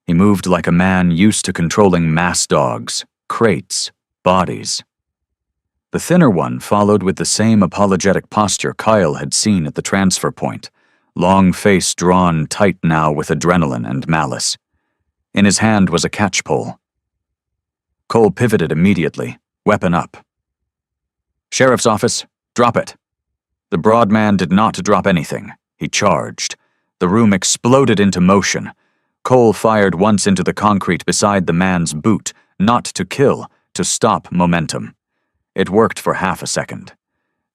He moved like a man used to controlling mass dogs, crates, bodies. The thinner one followed with the same apologetic posture Kyle had seen at the transfer point, long face drawn tight now with adrenaline and malice. In his hand was a catchpole. Cole pivoted immediately, weapon up. Sheriff's office, drop it. The broad man did not drop anything. He charged. The room exploded into motion. Cole fired once into the concrete beside the man's boot, not to kill, to stop momentum. It worked for half a second.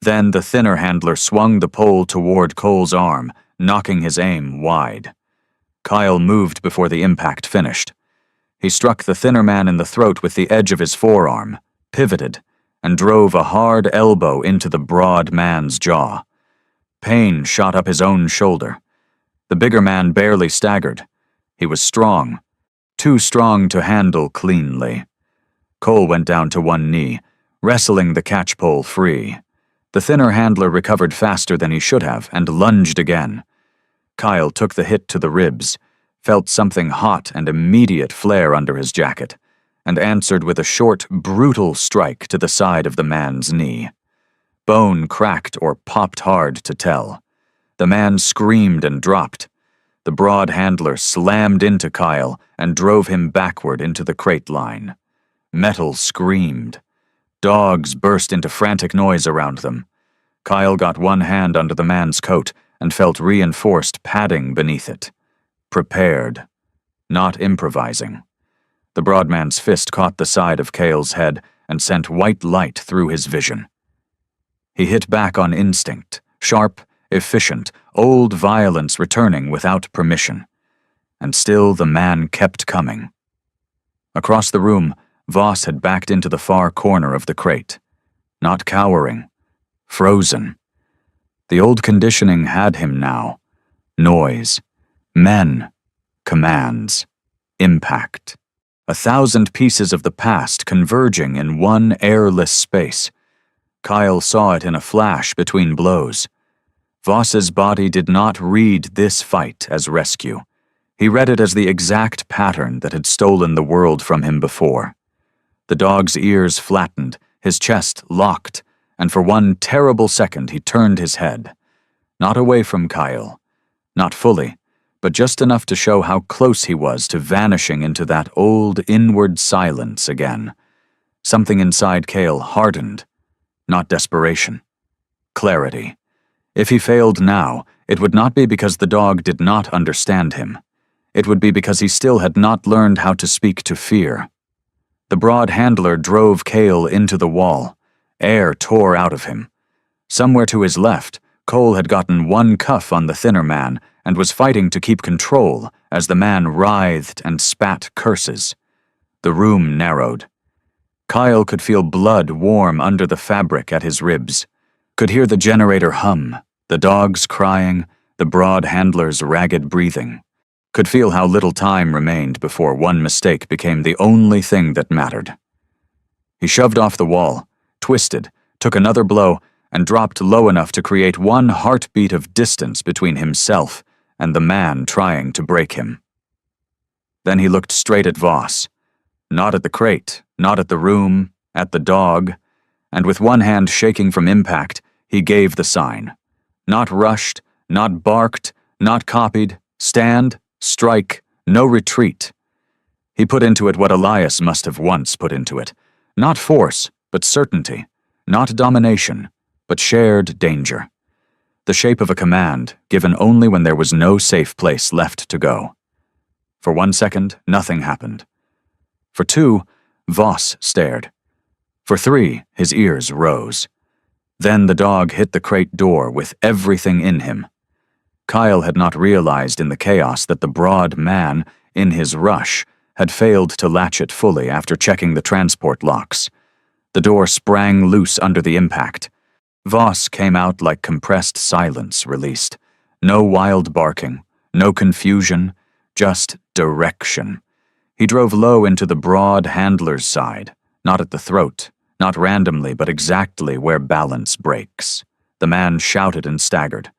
Then the thinner handler swung the pole toward Cole's arm, knocking his aim wide. Kyle moved before the impact finished. He struck the thinner man in the throat with the edge of his forearm, pivoted, and drove a hard elbow into the broad man's jaw. Pain shot up his own shoulder. The bigger man barely staggered. He was strong, too strong to handle cleanly. Cole went down to one knee, wrestling the catchpole free. The thinner handler recovered faster than he should have and lunged again. Kyle took the hit to the ribs, felt something hot and immediate flare under his jacket, and answered with a short, brutal strike to the side of the man's knee. Bone cracked or popped hard to tell. The man screamed and dropped. The broad handler slammed into Kyle and drove him backward into the crate line. Metal screamed. Dogs burst into frantic noise around them. Kyle got one hand under the man's coat and felt reinforced padding beneath it. Prepared. Not improvising. The broad man's fist caught the side of Cale's head and sent white light through his vision. He hit back on instinct, sharp, efficient, old violence returning without permission. And still the man kept coming. Across the room, Voss had backed into the far corner of the crate. Not cowering. Frozen. The old conditioning had him now. Noise. Men. Commands. Impact. 1,000 pieces of the past converging in one airless space. Kyle saw it in a flash between blows. Voss's body did not read this fight as rescue. He read it as the exact pattern that had stolen the world from him before. The dog's ears flattened, his chest locked, and for one terrible second he turned his head. Not away from Kyle. Not fully, but just enough to show how close he was to vanishing into that old inward silence again. Something inside Cale hardened. Not desperation. Clarity. If he failed now, it would not be because the dog did not understand him. It would be because he still had not learned how to speak to fear. The broad handler drove Cale into the wall. Air tore out of him. Somewhere to his left, Cole had gotten one cuff on the thinner man and was fighting to keep control as the man writhed and spat curses. The room narrowed. Kyle could feel blood warm under the fabric at his ribs, could hear the generator hum, the dogs crying, the broad handler's ragged breathing, could feel how little time remained before one mistake became the only thing that mattered. He shoved off the wall, twisted, took another blow, and dropped low enough to create one heartbeat of distance between himself and the man trying to break him. Then he looked straight at Voss, not at the crate, not at the room, at the dog, and with one hand shaking from impact, he gave the sign. Not rushed, not barked, not copied, stand, strike, no retreat. He put into it what Elias must have once put into it. Not force, but certainty. Not domination, but shared danger. The shape of a command, given only when there was no safe place left to go. For 1 second, nothing happened. For 2, Voss stared. For 3, his ears rose. Then the dog hit the crate door with everything in him. Kyle had not realized in the chaos that the broad man, in his rush, had failed to latch it fully after checking the transport locks. The door sprang loose under the impact. Voss came out like compressed silence released. No wild barking, no confusion, just direction. He drove low into the broad handler's side, not at the throat, not randomly, but exactly where balance breaks. The man shouted and staggered.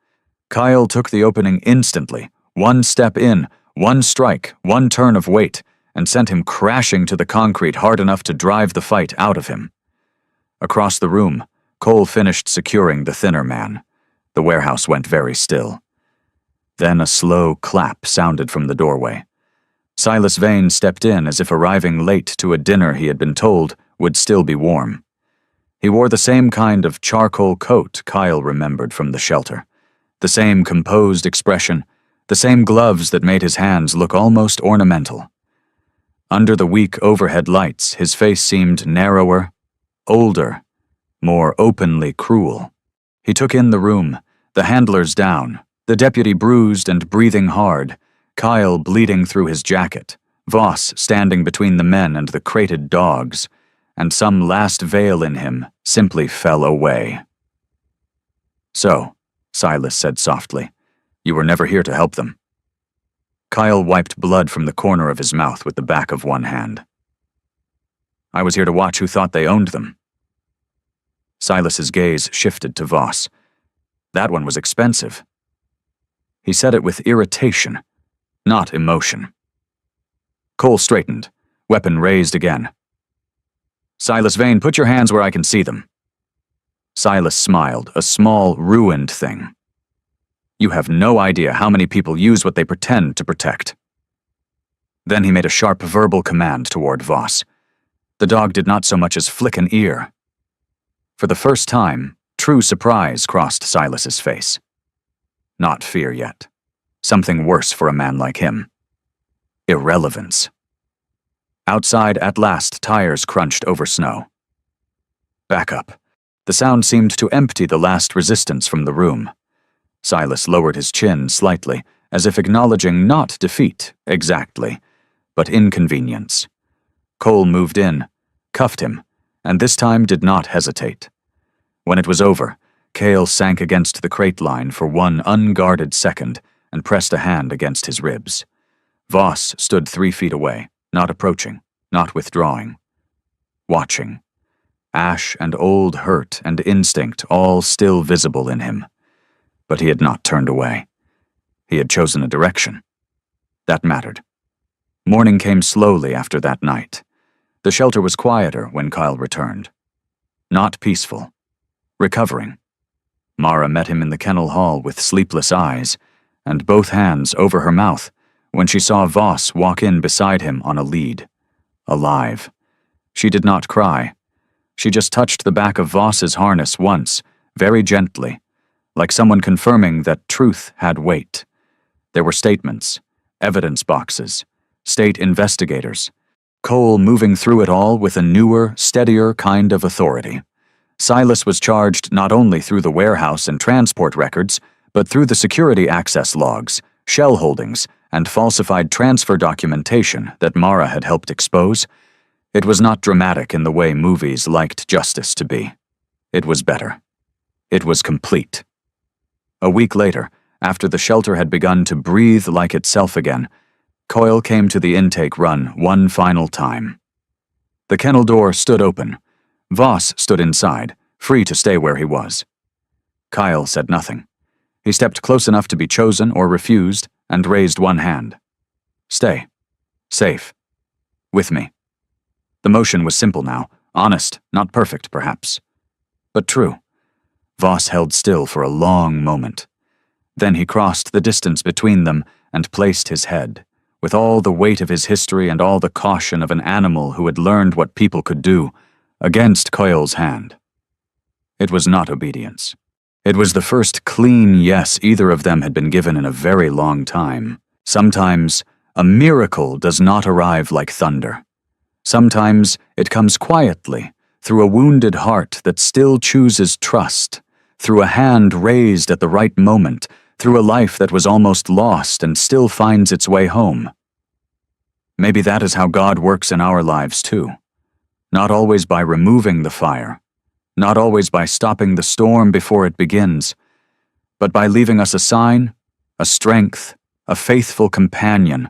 Kyle took the opening instantly, 1 step in, 1 strike, 1 turn of weight, and sent him crashing to the concrete hard enough to drive the fight out of him. Across the room, Cole finished securing the thinner man. The warehouse went very still. Then a slow clap sounded from the doorway. Silas Vane stepped in as if arriving late to a dinner he had been told would still be warm. He wore the same kind of charcoal coat Kyle remembered from the shelter, the same composed expression, the same gloves that made his hands look almost ornamental. Under the weak overhead lights, his face seemed narrower, older, more openly cruel. He took in the room, the handlers down, the deputy bruised and breathing hard, Kyle bleeding through his jacket, Voss standing between the men and the crated dogs, and some last veil in him simply fell away. "So," Silas said softly, "you were never here to help them." Kyle wiped blood from the corner of his mouth with the back of one hand. "I was here to watch who thought they owned them." Silas's gaze shifted to Voss. That one was expensive. He said it with irritation, not emotion. Cole straightened, weapon raised again. "Silas Vane, put your hands where I can see them." Silas smiled, a small, ruined thing. "You have no idea how many people use what they pretend to protect." Then he made a sharp verbal command toward Voss. The dog did not so much as flick an ear. For the first time, true surprise crossed Silas's face. Not fear yet. Something worse for a man like him. Irrelevance. Outside, at last, tires crunched over snow. Back up. The sound seemed to empty the last resistance from the room. Silas lowered his chin slightly, as if acknowledging not defeat, exactly, but inconvenience. Cole moved in, cuffed him, and this time did not hesitate. When it was over, Cale sank against the crate line for one unguarded second and pressed a hand against his ribs. Voss stood 3 feet away, not approaching, not withdrawing. Watching. Ash and old hurt and instinct all still visible in him. But he had not turned away. He had chosen a direction. That mattered. Morning came slowly after that night. The shelter was quieter when Kyle returned. Not peaceful. Recovering. Mara met him in the kennel hall with sleepless eyes, and both hands over her mouth, when she saw Voss walk in beside him on a lead. Alive. She did not cry. She just touched the back of Voss's harness once, very gently, like someone confirming that truth had weight. There were statements, evidence boxes, state investigators, Cole moving through it all with a newer, steadier kind of authority. Silas was charged not only through the warehouse and transport records, but through the security access logs, shell holdings, and falsified transfer documentation that Mara had helped expose. It was not dramatic in the way movies liked justice to be. It was better. It was complete. A week later, after the shelter had begun to breathe like itself again, Coyle came to the intake run one final time. The kennel door stood open. Voss stood inside, free to stay where he was. Kyle said nothing. He stepped close enough to be chosen or refused and raised one hand. Stay. Safe. With me. The motion was simple now, honest, not perfect, perhaps. But true. Voss held still for a long moment. Then he crossed the distance between them and placed his head, with all the weight of his history and all the caution of an animal who had learned what people could do, against Coyle's hand. It was not obedience. It was the first clean yes either of them had been given in a very long time. Sometimes, a miracle does not arrive like thunder. Sometimes, it comes quietly, through a wounded heart that still chooses trust, through a hand raised at the right moment, through a life that was almost lost and still finds its way home. Maybe that is how God works in our lives too. Not always by removing the fire, not always by stopping the storm before it begins, but by leaving us a sign, a strength, a faithful companion,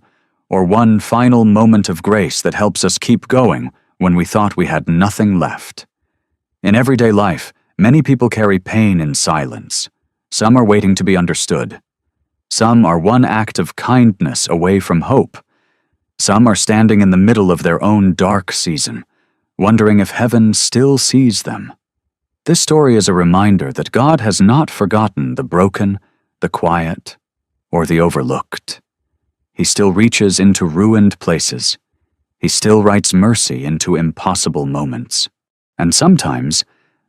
or one final moment of grace that helps us keep going when we thought we had nothing left. In everyday life, many people carry pain in silence. Some are waiting to be understood. Some are one act of kindness away from hope. Some are standing in the middle of their own dark season, wondering if heaven still sees them. This story is a reminder that God has not forgotten the broken, the quiet, or the overlooked. He still reaches into ruined places. He still writes mercy into impossible moments. And sometimes,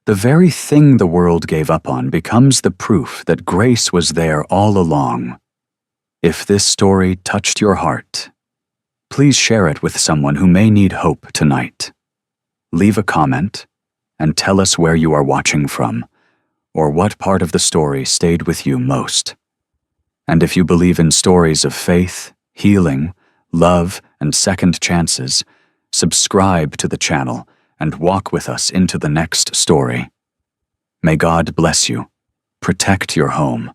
the very thing the world gave up on becomes the proof that grace was there all along. If this story touched your heart, please share it with someone who may need hope tonight. Leave a comment and tell us where you are watching from, or what part of the story stayed with you most. And if you believe in stories of faith, healing, love, and second chances, subscribe to the channel and walk with us into the next story. May God bless you, protect your home,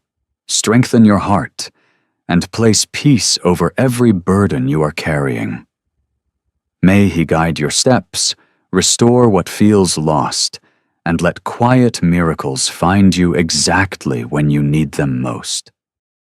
strengthen your heart, and place peace over every burden you are carrying. May He guide your steps, restore what feels lost, and let quiet miracles find you exactly when you need them most.